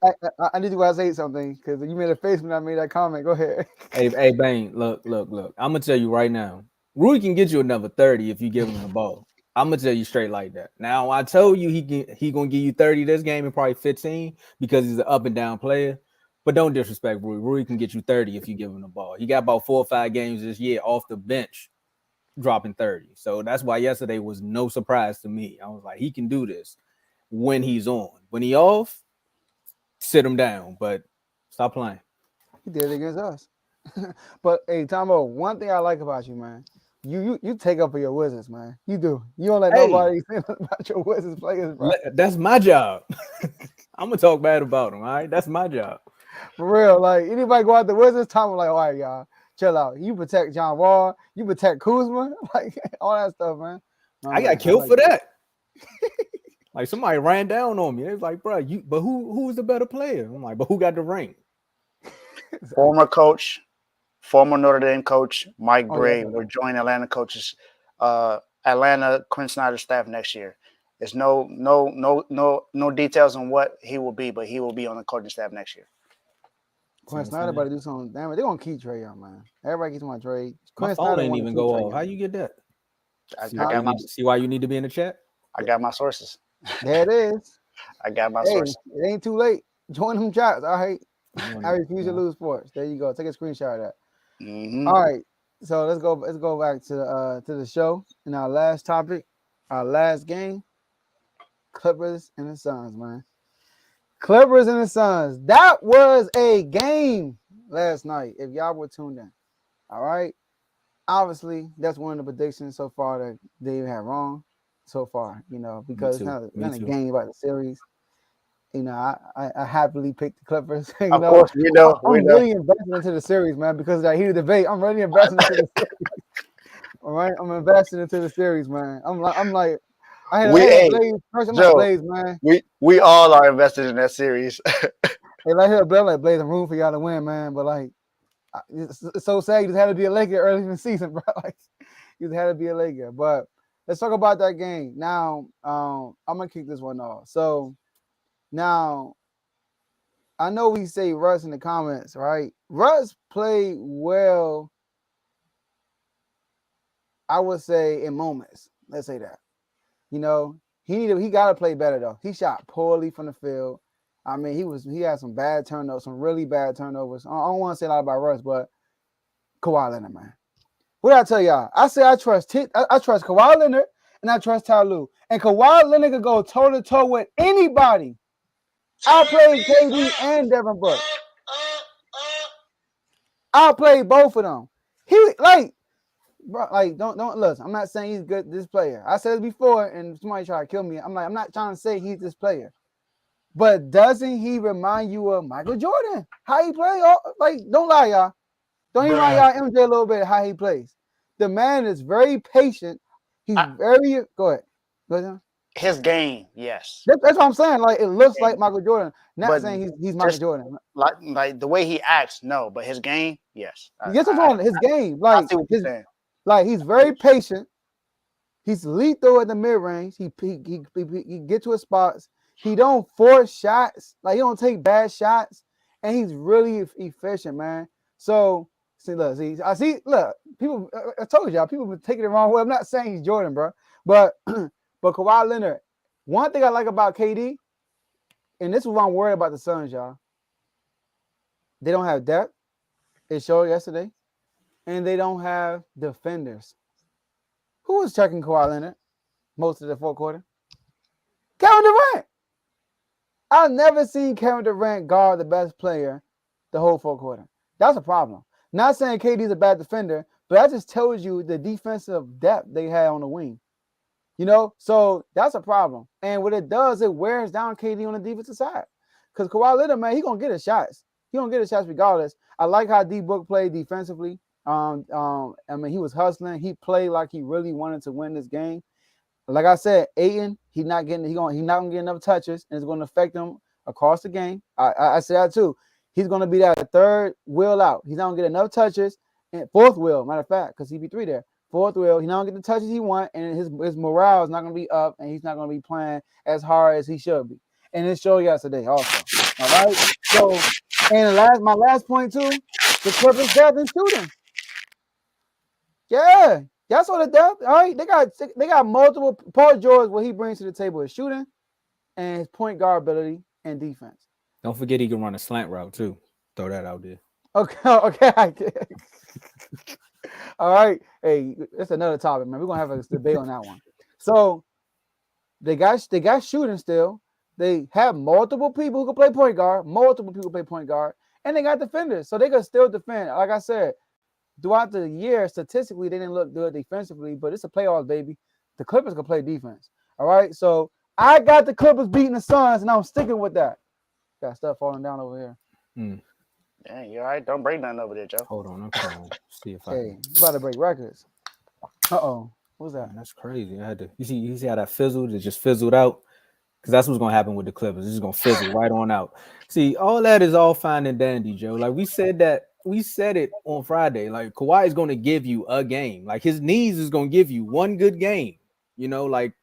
I need to go say something because you made a face when I made that comment. Go ahead. Hey, Bang. Look. I'm gonna tell you right now. Rui can get you another 30 if you give him the ball. I'm gonna tell you straight like that. Now I told you he gonna give you 30 this game and probably 15 because he's an up and down player. But don't disrespect Rui. Rui can get you 30 if you give him the ball. He got about 4 or 5 games this year off the bench, dropping 30. So that's why yesterday was no surprise to me. I was like, he can do this when he's on. When he off, sit him down. But stop playing. He did it against us. But hey, Tomo, one thing I like about you, man, you take up for your Wizards, man. You do. You don't let nobody say about your Wizards players, bro. That's my job. I'm gonna talk bad about him. All right, that's my job. For real, like anybody go out the Wizards, Tomo like, all right, y'all, chill out. You protect John Wall, you protect Kuzma, like all that stuff, man. I got killed for that. Like somebody ran down on me. They was like, bro, but who's the better player? I'm like, but who got the ring? Former coach, former Notre Dame coach, Mike Brey will join Atlanta coaches, Atlanta Quinn Snyder staff next year. There's no details on what he will be, but he will be on the coaching staff next year. Quinn Snyder about to do something. Damn it, they're gonna keep Trey Young, man. Everybody keeps my trade. My phone ain't even go off. How you get that? See why you need to be in the chat? I got my sources. There it is. I got my sources. It ain't too late. Join them chats. All right. I refuse to lose sports. There you go. Take a screenshot of that. Mm-hmm. All right. So let's go back to the show. And our last topic, our last game, Clippers and the Suns, man. Clippers and the Suns. That was a game last night, if y'all were tuned in. All right. Obviously, that's one of the predictions so far that they had wrong so far, because it's not a game about the series. I happily picked the Clippers. Of course, I'm really investing into the series, man, because of that heated debate. I'm really investing into the series. All right, I'm investing into the series, man. I'm like, I had Blaze, man. We all are invested in that series. Hey, like here, Blaze, I'm room for y'all to win, man. But like, it's so sad you just had to be a Laker early in the season, bro. Like, you just had to be a Laker. But let's talk about that game now. I'm gonna kick this one off. So. Now, I know we say Russ in the comments, right? Russ played well, I would say, in moments. Let's say that. He got to play better, though. He shot poorly from the field. I mean, he had some bad turnovers, some really bad turnovers. I don't want to say a lot about Russ, but Kawhi Leonard, man. What did I tell y'all? I say I trust Kawhi Leonard and I trust Ty Lue. And Kawhi Leonard could go toe-to-toe with anybody. I'll play KD and Devin Booker. I'll play both of them. Don't listen. I'm not saying he's good. This player. I said this before, and somebody tried to kill me. I'm not trying to say he's this player, but doesn't he remind you of Michael Jordan? How he plays? Don't lie, y'all. Don't even remind y'all MJ a little bit how he plays. The man is very patient. He's very. Go ahead. His game, yes. That's what I'm saying. Like it looks like Michael Jordan. Not saying he's Michael Jordan. Like the way he acts, no. But his game, yes. Yes, what's wrong? His game, he's very patient. He's lethal at the mid range. He get to his spots. He don't force shots. Like he don't take bad shots, and he's really efficient, man. So look. People. I told y'all, people been taking it the wrong way. I'm not saying he's Jordan, bro, but. But Kawhi Leonard, one thing I like about KD, and this is what I'm worried about the Suns, y'all. They don't have depth. It showed yesterday. And they don't have defenders. Who was checking Kawhi Leonard most of the fourth quarter? Kevin Durant. I've never seen Kevin Durant guard the best player the whole fourth quarter. That's a problem. Not saying KD's a bad defender, but that just tells you the defensive depth they had on the wing. So that's a problem. And what it does, it wears down KD on the defensive side. because Kawhi Leonard, man, he gonna get his shots. He gonna get his shots regardless. I like how D Book played defensively. I mean, he was hustling. He played like he really wanted to win this game. Like I said, Ayton, he's not gonna get enough touches, and it's gonna affect him across the game. I said that too. He's gonna be that third wheel out. He's not gonna get enough touches, and fourth wheel, matter of fact, because CP3 there. Fourth wheel, he's not gonna get the touches he wants, and his morale is not gonna be up, and he's not gonna be playing as hard as he should be. And it showed yesterday also. All right. So, and my last point too, the Clippers depth in shooting. Yeah, that's what the depth. All right, they got multiple. Paul George, what he brings to the table is shooting, and his point guard ability and defense. Don't forget he can run a slant route too. Throw that out there. Okay, I did. All right. Hey, that's another topic, man. We're gonna have a debate on that one. So they got shooting still. They have multiple people who can play point guard, and they got defenders, so they can still defend. Like I said, throughout the year, statistically, they didn't look good defensively, but it's a playoffs, baby. The Clippers can play defense. All right. So I got the Clippers beating the Suns, and I'm sticking with that. Got stuff falling down over here. Dang, you all right? Don't break nothing over there, Joe. Hold on, I'm trying to see if Hey, you about to break records. What was that? Man, that's crazy. I had to. You see how that fizzled? It just fizzled out. Because that's what's gonna happen with the Clippers. It's just gonna fizzle right on out. See, all that is all fine and dandy, Joe. Like we said it on Friday. Like Kawhi is gonna give you a game. Like his knees is gonna give you one good game. You know, like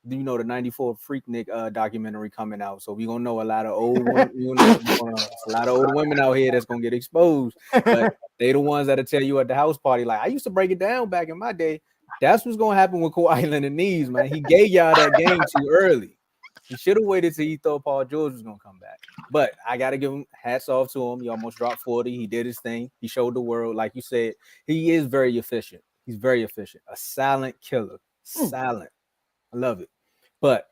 the '94 Freaknik documentary coming out. So we're gonna know a lot of old women, a lot of old women out here that's gonna get exposed. But they the ones that'll tell you at the house party, like I used to break it down back in my day. That's what's gonna happen with Kawhi Leonard knees, man. He gave y'all that game too early. He should have waited till he thought Paul George was gonna come back. But I gotta give him hats off to him. He almost dropped 40. He did his thing. He showed the world, like you said, he is very efficient. He's very efficient. A silent killer. Silent. I love it. But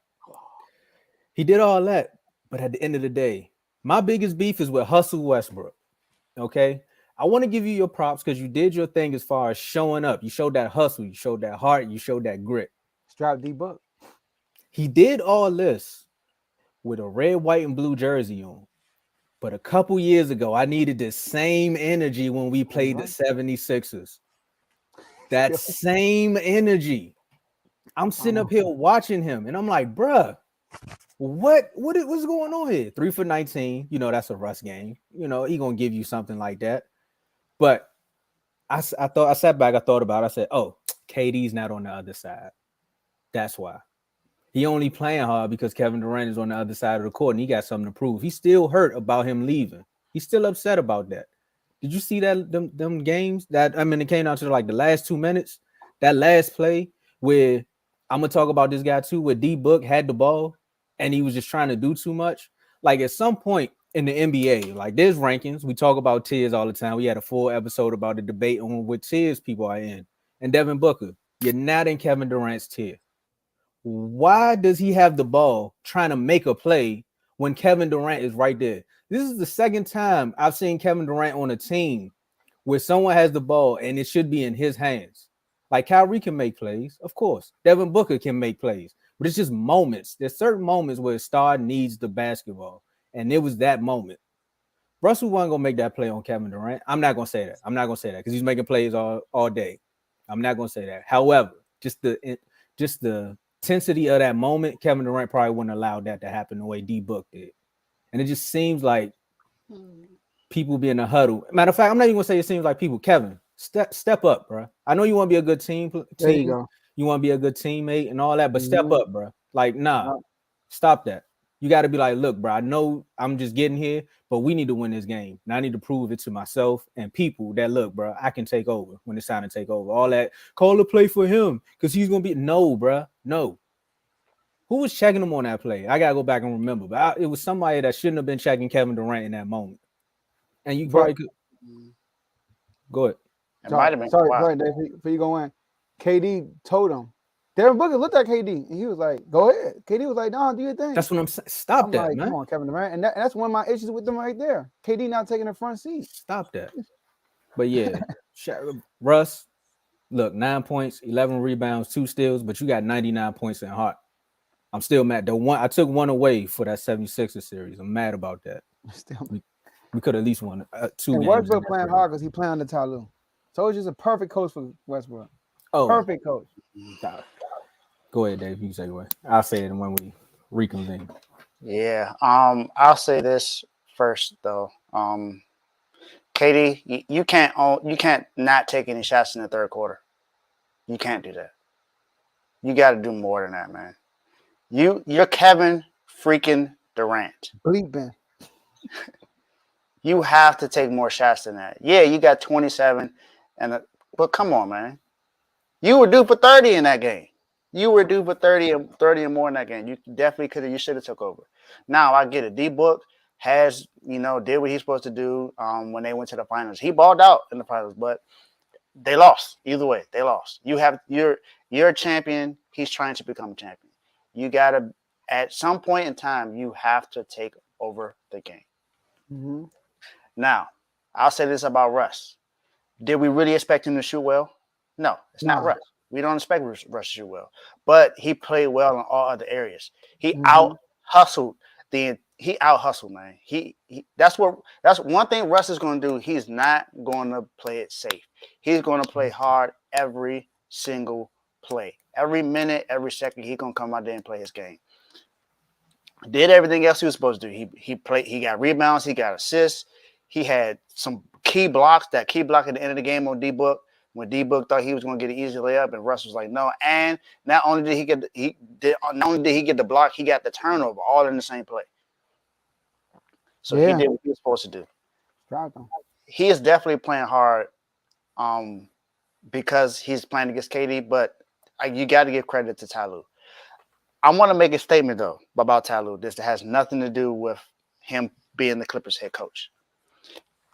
he did all that. But at the end of the day, my biggest beef is with Hustle Westbrook. Okay. I want to give you your props because you did your thing as far as showing up. You showed that hustle, you showed that heart, you showed that grit. Strap D Book. He did all this with a red, white, and blue jersey on. But a couple years ago, I needed the same energy when we played the 76ers. That same energy. I'm sitting up here watching him, and I'm like, bruh, what's going on here? 3 for 19. You know, that's a Russ game. You know, he going to give you something like that. But I sat back, I thought about it. I said, oh, KD's not on the other side. That's why. He only playing hard because Kevin Durant is on the other side of the court and he got something to prove. He's still hurt about him leaving. He's still upset about that. Did you see that them games? It came down to like the last 2 minutes. That last play where I'm gonna talk about this guy too, where D Book had the ball and he was just trying to do too much. Like at some point in the NBA, like there's rankings. We talk about tiers all the time. We had a full episode about the debate on what tiers people are in. And Devin Booker, you're not in Kevin Durant's tier. Why does he have the ball trying to make a play when Kevin Durant is right there? This is the second time I've seen Kevin Durant on a team where someone has the ball and it should be in his hands. Like Kyrie can make plays, of course. Devin Booker can make plays, but it's just moments. There's certain moments where a star needs the basketball, and it was that moment. Russell wasn't gonna make that play on Kevin Durant. I'm not gonna say that. Because he's making plays all day. I'm not gonna say that. However, just the intensity of that moment, Kevin Durant probably wouldn't allow that to happen the way D Book did. And it just seems like people be in a huddle. Matter of fact, I'm not even gonna say it seems like people. Kevin, step up, bro. I know you want to be a good team. There you go. You want to be a good teammate and all that, but step up, bro. Like, stop that. You got to be like, look, bro, I know I'm just getting here, but we need to win this game. And I need to prove it to myself and people that, look, bro, I can take over when it's time to take over. All that, call the play for him because he's going to be, no, bro, no. Who was checking him on that play? I got to go back and remember. But it was somebody that shouldn't have been checking Kevin Durant in that moment. And you probably could. Go ahead. Sorry, Dave, before you go in. KD told him. Devin Booker looked at KD and he was like, go ahead. KD was like, no, do your thing. That's what I'm saying. Stop that, like, man. Come on, Kevin Durant. And that's one of my issues with them right there. KD not taking the front seat. Stop that. But yeah, Russ, look, 9 points, 11 rebounds, 2 steals, but you got 99 points in heart. I'm still mad. I took one away for that 76ers series. I'm mad about that. Still. We could at least won 2 And games. Westbrook playing hard because he playing under Ty Lue. Told you he's a perfect coach for Westbrook. Oh, Perfect coach. Go ahead, Dave. You say what? I'll say it when we reconvene. Yeah. I'll say this first though. KD, you can't not take any shots in the third quarter. You can't do that. You got to do more than that, man. You're Kevin freaking Durant. Bleeping. You have to take more shots than that. Yeah, you got 27, but come on, man. You were due for 30 in that game. You were due for 30 and more in that game. You definitely could have. You should have took over. Now I get it. D-Book has did what he's supposed to do when they went to the finals. He balled out in the finals, but they lost. Either way, they lost. You're a champion. He's trying to become a champion. You gotta at some point in time you have to take over the game. Mm-hmm. Now, I'll say this about Russ. Did we really expect him to shoot well? No, it's not Russ. We don't expect Russ to shoot well. But he played well in all other areas. He out-hustled man. That's one thing Russ is going to do. He's not going to play it safe. He's going to play hard every single play. Every minute, every second, he's going to come out there and play his game. Did everything else he was supposed to do. He got rebounds, he got assists. He had some key blocks. That key block at the end of the game on D-Book, when D-Book thought he was going to get an easy layup, and Russ was like, no. And not only did he get the block, he got the turnover all in the same play. So he did what he was supposed to do. He is definitely playing hard because he's playing against KD, but you got to give credit to Ty Lue. I want to make a statement, though, about Ty Lue. This has nothing to do with him being the Clippers head coach.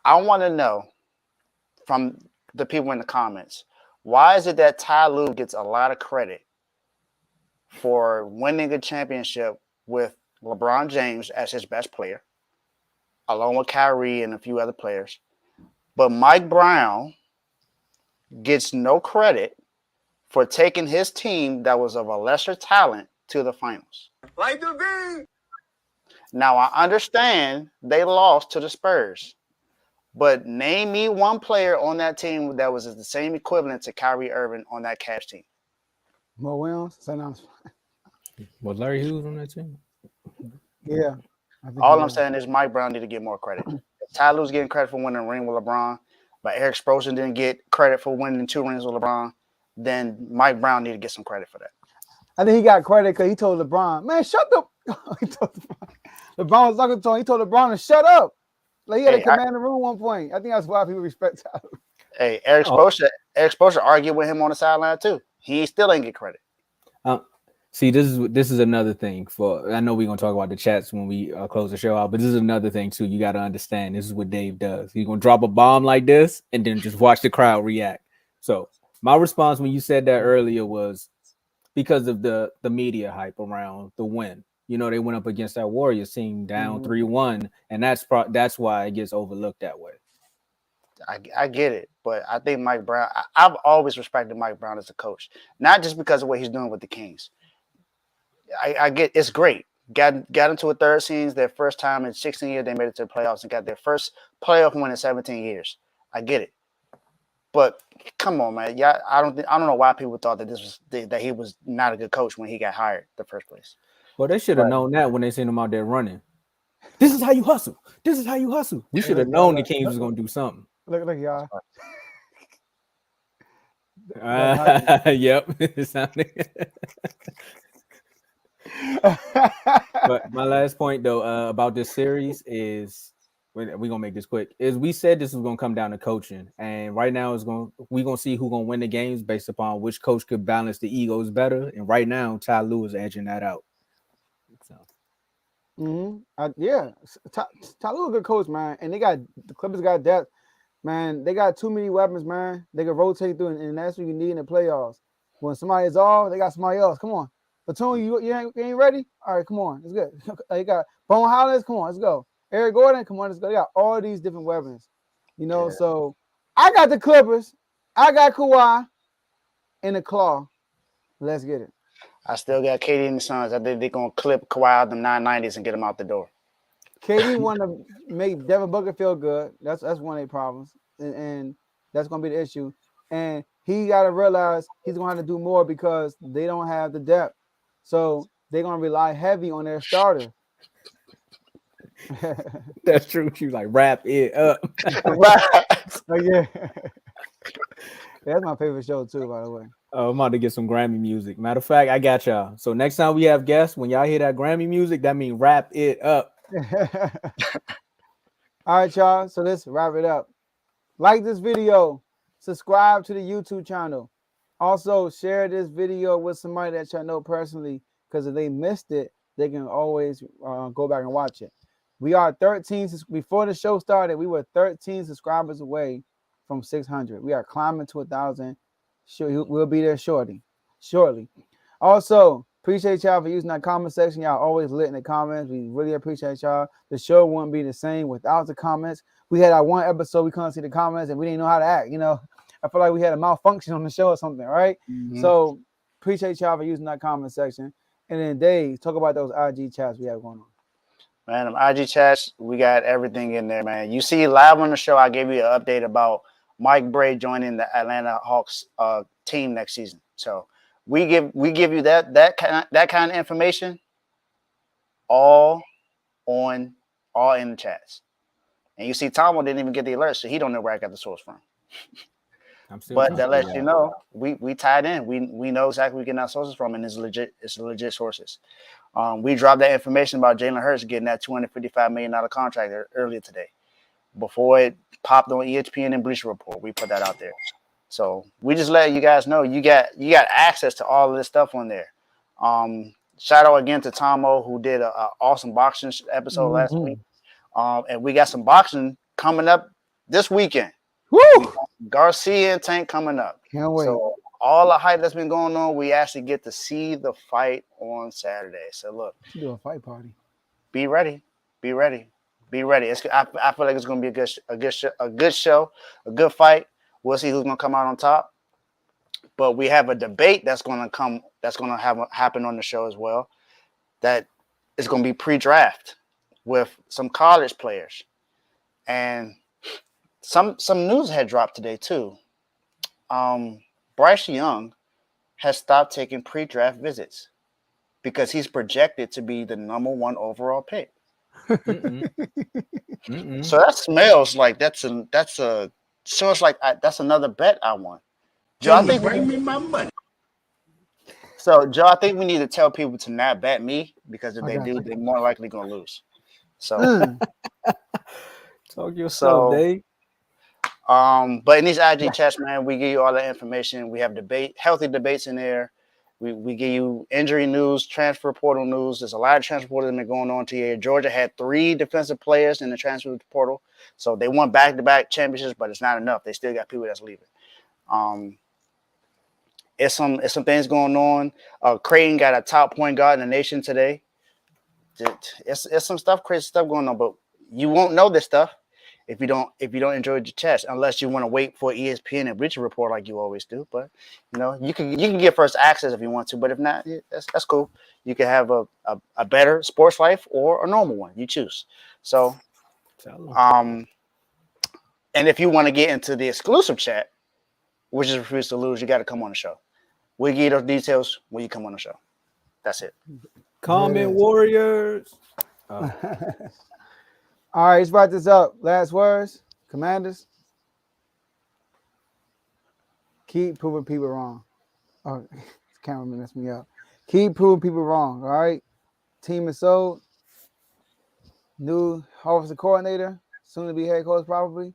I want to know from the people in the comments, why is it that Ty Lue gets a lot of credit for winning a championship with LeBron James as his best player, along with Kyrie and a few other players, but Mike Brown gets no credit for taking his team that was of a lesser talent to the finals? Like the V. Now, I understand they lost to the Spurs, but name me one player on that team that was the same equivalent to Kyrie Irving on that Cavs team. Mo Williams? Was Larry Hughes on that team? Yeah. All I'm saying is Mike Brown need to get more credit. Ty Lue's getting credit for winning a ring with LeBron, but Eric Spoelstra didn't get credit for winning 2 rings with LeBron. Then Mike Brown need to get some credit for that. I think he got credit because he told LeBron, man, shut the. He told LeBron was talking to him. He told LeBron to shut up. Like he had to command the room one point. I think that's why people respect Ty Lue. Hey, Eric Spoelstra argued with him on the sideline too. He still ain't get credit. See, this is another thing. I know we're gonna talk about the chats when we close the show out, but this is another thing too. You got to understand. This is what Dave does. He's gonna drop a bomb like this and then just watch the crowd react. So my response when you said that earlier was because of the media hype around the win. You know, they went up against that Warriors team down 3-1, and that's why it gets overlooked that way. I get it, but I think Mike Brown. I've always respected Mike Brown as a coach, not just because of what he's doing with the Kings. I get it's great. Got into a third seeds their first time in 16 years. They made it to the playoffs and got their first playoff win in 17 years. I get it, but come on, man. Yeah, I don't know why people thought that he was not a good coach when he got hired in the first place. Well, they should have known that when they seen him out there running. This is how you hustle. This is how you hustle. We should have known the Kings was gonna do something. Look, y'all. Yep. But my last point though about this series is we're gonna make this quick. Is we said this was gonna come down to coaching, and right now we're gonna see who's gonna win the games based upon which coach could balance the egos better. And right now, Ty Lue is edging that out. So. Ty Lue a good coach, man, and the Clippers got depth, man. They got too many weapons, man. They can rotate through, and that's what you need in the playoffs. When somebody is off, they got somebody else. Come on. Batum, you ain't ready? All right, come on. It's good. You got Bone Hollins. Come on, let's go. Eric Gordon, come on, let's go. They got all these different weapons. So I got the Clippers. I got Kawhi in the claw. Let's get it. I still got KD and the Suns. I think they're gonna clip Kawhi out them 990s and get him out the door. KD want to make Devin Booker feel good. That's one of their problems, and that's gonna be the issue. And he got to realize he's gonna have to do more because they don't have the depth. So they're gonna rely heavy on their starter. That's true. She was like, wrap it up. Oh yeah, that's my favorite show too. By the way. Oh, I'm about to get some Grammy music. Matter of fact, I got y'all. So next time we have guests, when y'all hear that Grammy music, that means wrap it up. All right, y'all. So let's wrap it up. Like this video, subscribe to the YouTube channel. Also, share this video with somebody that y'all know personally, because if they missed it, they can always go back and watch it. We are 13. Before the show started, we were 13 subscribers away from 600. We are climbing to 1,000. We'll be there shortly. Also, appreciate y'all for using that comment section. Y'all always lit in the comments. We really appreciate y'all. The show wouldn't be the same without the comments. We had our one episode, we couldn't see the comments, and we didn't know how to act. You know, I feel like we had a malfunction on the show or something, right? Mm-hmm. So appreciate y'all for using that comment section. And then Dave, talk about those IG chats we have going on. Man, them IG chats, we got everything in there, man. You see live on the show, I gave you an update about Mike Bray joining the Atlanta Hawks team next season. So we give you that kind of information all in the chats. And you see Tomo didn't even get the alert, so he don't know where I got the source from. But that lets you know we tied in. We know exactly where we get our sources from, and it's legit sources. We dropped that information about Jalen Hurts getting that $255 million contract earlier today. Before it popped on ESPN and Bleacher Report, we put that out there. So we just let you guys know you got access to all of this stuff on there. Shout out again to Tomo, who did an awesome boxing episode last week. And we got some boxing coming up this weekend. Woo! Garcia and Tank coming up. Can't wait. So all the hype that's been going on, we actually get to see the fight on Saturday. So look, do a fight party. Be ready. I feel like it's going to be a good show, a good fight. We'll see who's going to come out on top. But we have a debate that's going to happen on the show as well. That is going to be pre-draft with some college players, and some news had dropped today too. Bryce Young has stopped taking pre-draft visits because he's projected to be the #1 overall pick. So that smells like that's another bet I want. Joe, I think bring me my money. So Joe, I think we need to tell people to not bet me, because if they do, they're more likely gonna lose. So talk yourself, Dave. But in these IG chats, man, we give you all the information. We have healthy debates in there. We give you injury news, transfer portal news. There's a lot of transfer portal that been going on today. Georgia had 3 defensive players in the transfer portal. So they won back-to-back championships, but it's not enough. They still got people that's leaving. It's some things going on. Creighton got a top point guard in the nation today. It's some crazy stuff going on, but you won't know this stuff if you don't enjoy the chats, unless you want to wait for ESPN and Bleacher Report like you always do. But you can get first access if you want to, but if not, that's cool. You can have a better sports life or a normal one. You choose. So, and if you want to get into the exclusive chat, which is Refuse to Lose, you got to come on the show. We'll give you those details when you come on the show. That's it. Comment Warriors. All right, let's wrap this up. Last words, Commanders. Keep proving people wrong. Oh, this cameraman messed me up. Keep proving people wrong. All right. Team is sold. New offensive coordinator, soon to be head coach probably.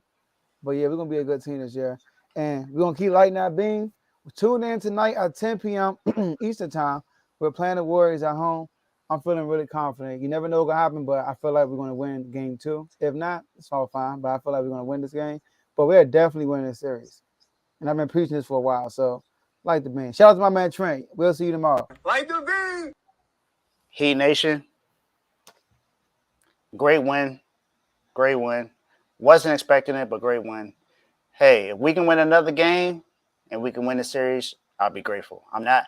But yeah, we're gonna be a good team this year, and we're gonna keep lighting that beam. Tune in tonight at 10 p.m. Eastern time. We're playing the Warriors at home. I'm feeling really confident. You never know what's going to happen, but I feel like we're going to win game 2. If not, it's all fine, but I feel like we're going to win this game. But we're definitely winning this series. And I've been preaching this for a while, so like the beam. Shout out to my man Trent. We'll see you tomorrow. Like the beam. Heat Nation. Great win. Wasn't expecting it, but great win. Hey, if we can win another game and we can win the series, I'll be grateful. I'm not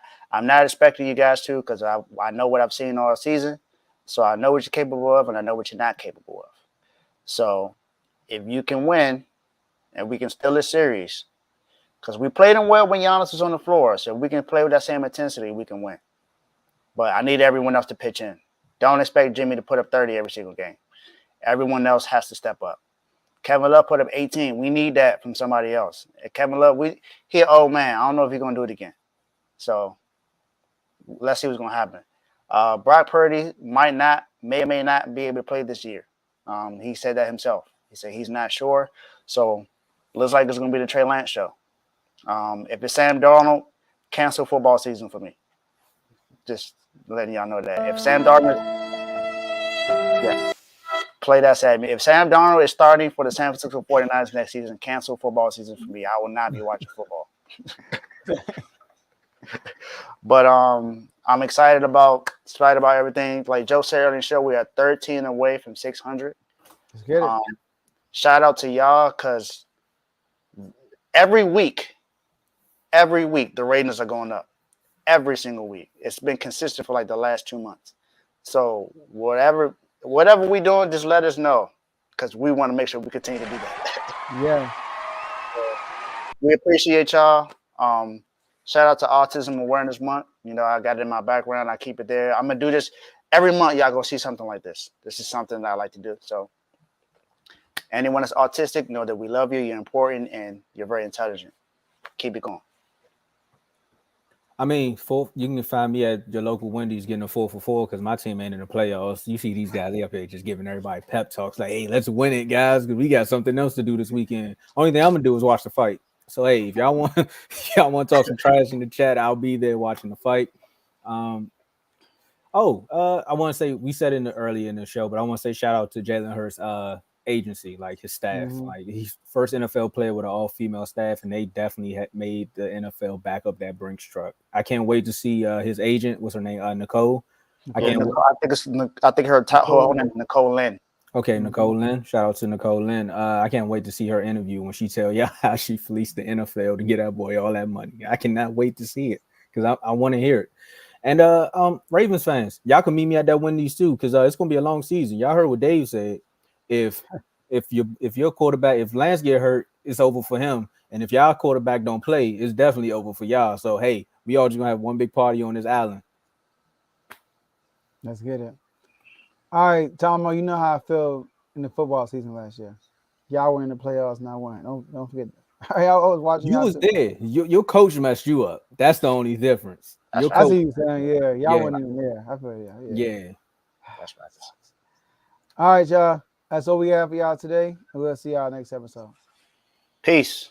expecting you guys to, because I know what I've seen all season. So I know what you're capable of, and I know what you're not capable of. So if you can win and we can steal this series, because we played them well when Giannis was on the floor. So if we can play with that same intensity, we can win. But I need everyone else to pitch in. Don't expect Jimmy to put up 30 every single game. Everyone else has to step up. Kevin Love put up 18. We need that from somebody else. Kevin Love, he an old man. I don't know if he's going to do it again. So let's see what's going to happen. Brock Purdy may or may not be able to play this year. He said that himself. He said he's not sure. So looks like it's going to be the Trey Lance show. If it's Sam Darnold, cancel football season for me. Just letting y'all know that. If Sam Darnold, play that side. If Sam Darnold is starting for the San Francisco 49ers next season, cancel football season for me. I will not be watching football. But I'm excited about everything. Like Joe said earlier in the show, we are 13 away from 600. Let's get it. Shout out to y'all, because every week the ratings are going up. Every single week. It's been consistent for like the last 2 months. So whatever we doing, just let us know, because we want to make sure we continue to do that. Yeah. We appreciate y'all. Shout out to Autism Awareness Month. You know, I got it in my background. I keep it there. I'm going to do this every month. Y'all go see something like this. This is something that I like to do. So anyone that's autistic, know that we love you. You're important, and you're very intelligent. Keep it going. I mean, you can find me at your local Wendy's getting a 4 for 4 because my team ain't in the playoffs. You see these guys, they up here just giving everybody pep talks like, hey, let's win it, guys, because we got something else to do this weekend. Only thing I'm going to do is watch the fight. So, hey, if y'all want to talk some trash in the chat, I'll be there watching the fight. I want to say, we said earlier in the show, but I want to say shout out to Jalen Hurts' agency, like his staff. Mm-hmm. Like, he's first NFL player with an all-female staff, and they definitely had made the NFL back up that Brinks truck. I can't wait to see his agent. What's her name? Nicole. I think her whole name is Nicole Lynn. Okay, Nicole Lynn. Shout out to Nicole Lynn. I can't wait to see her interview when she tell y'all how she fleeced the NFL to get that boy all that money. I cannot wait to see it, because I want to hear it. And Ravens fans, y'all can meet me at that Wendy's too, because it's gonna be a long season. Y'all heard what Dave said. If your quarterback, if Lance get hurt, it's over for him. And if y'all quarterback don't play, it's definitely over for y'all. So hey, we all just gonna have one big party on this island. Let's get it. All right, Tomo, you know how I feel in the football season last year. Y'all were in the playoffs, not won. Don't forget that. I was watching. You was there. Your coach messed you up. That's the only difference. I see you saying, yeah. Y'all weren't even there. I feel yeah. That's right. All right, y'all. That's all we have for y'all today. And we'll see y'all next episode. Peace.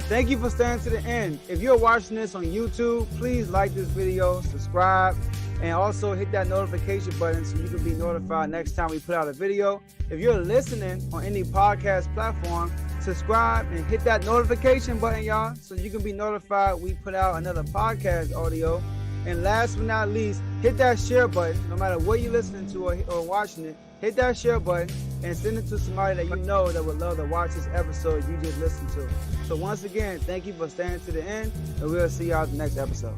Thank you for staying to the end. If you're watching this on YouTube, please like this video, subscribe, and also hit that notification button so you can be notified next time we put out a video. If you're listening on any podcast platform, subscribe and hit that notification button, y'all, so you can be notified we put out another podcast audio. And last but not least, hit that share button. No matter what you're listening to or watching it, hit that share button and send it to somebody that you know that would love to watch this episode you just listened to. So once again, thank you for staying to the end, and we'll see y'all at the next episode.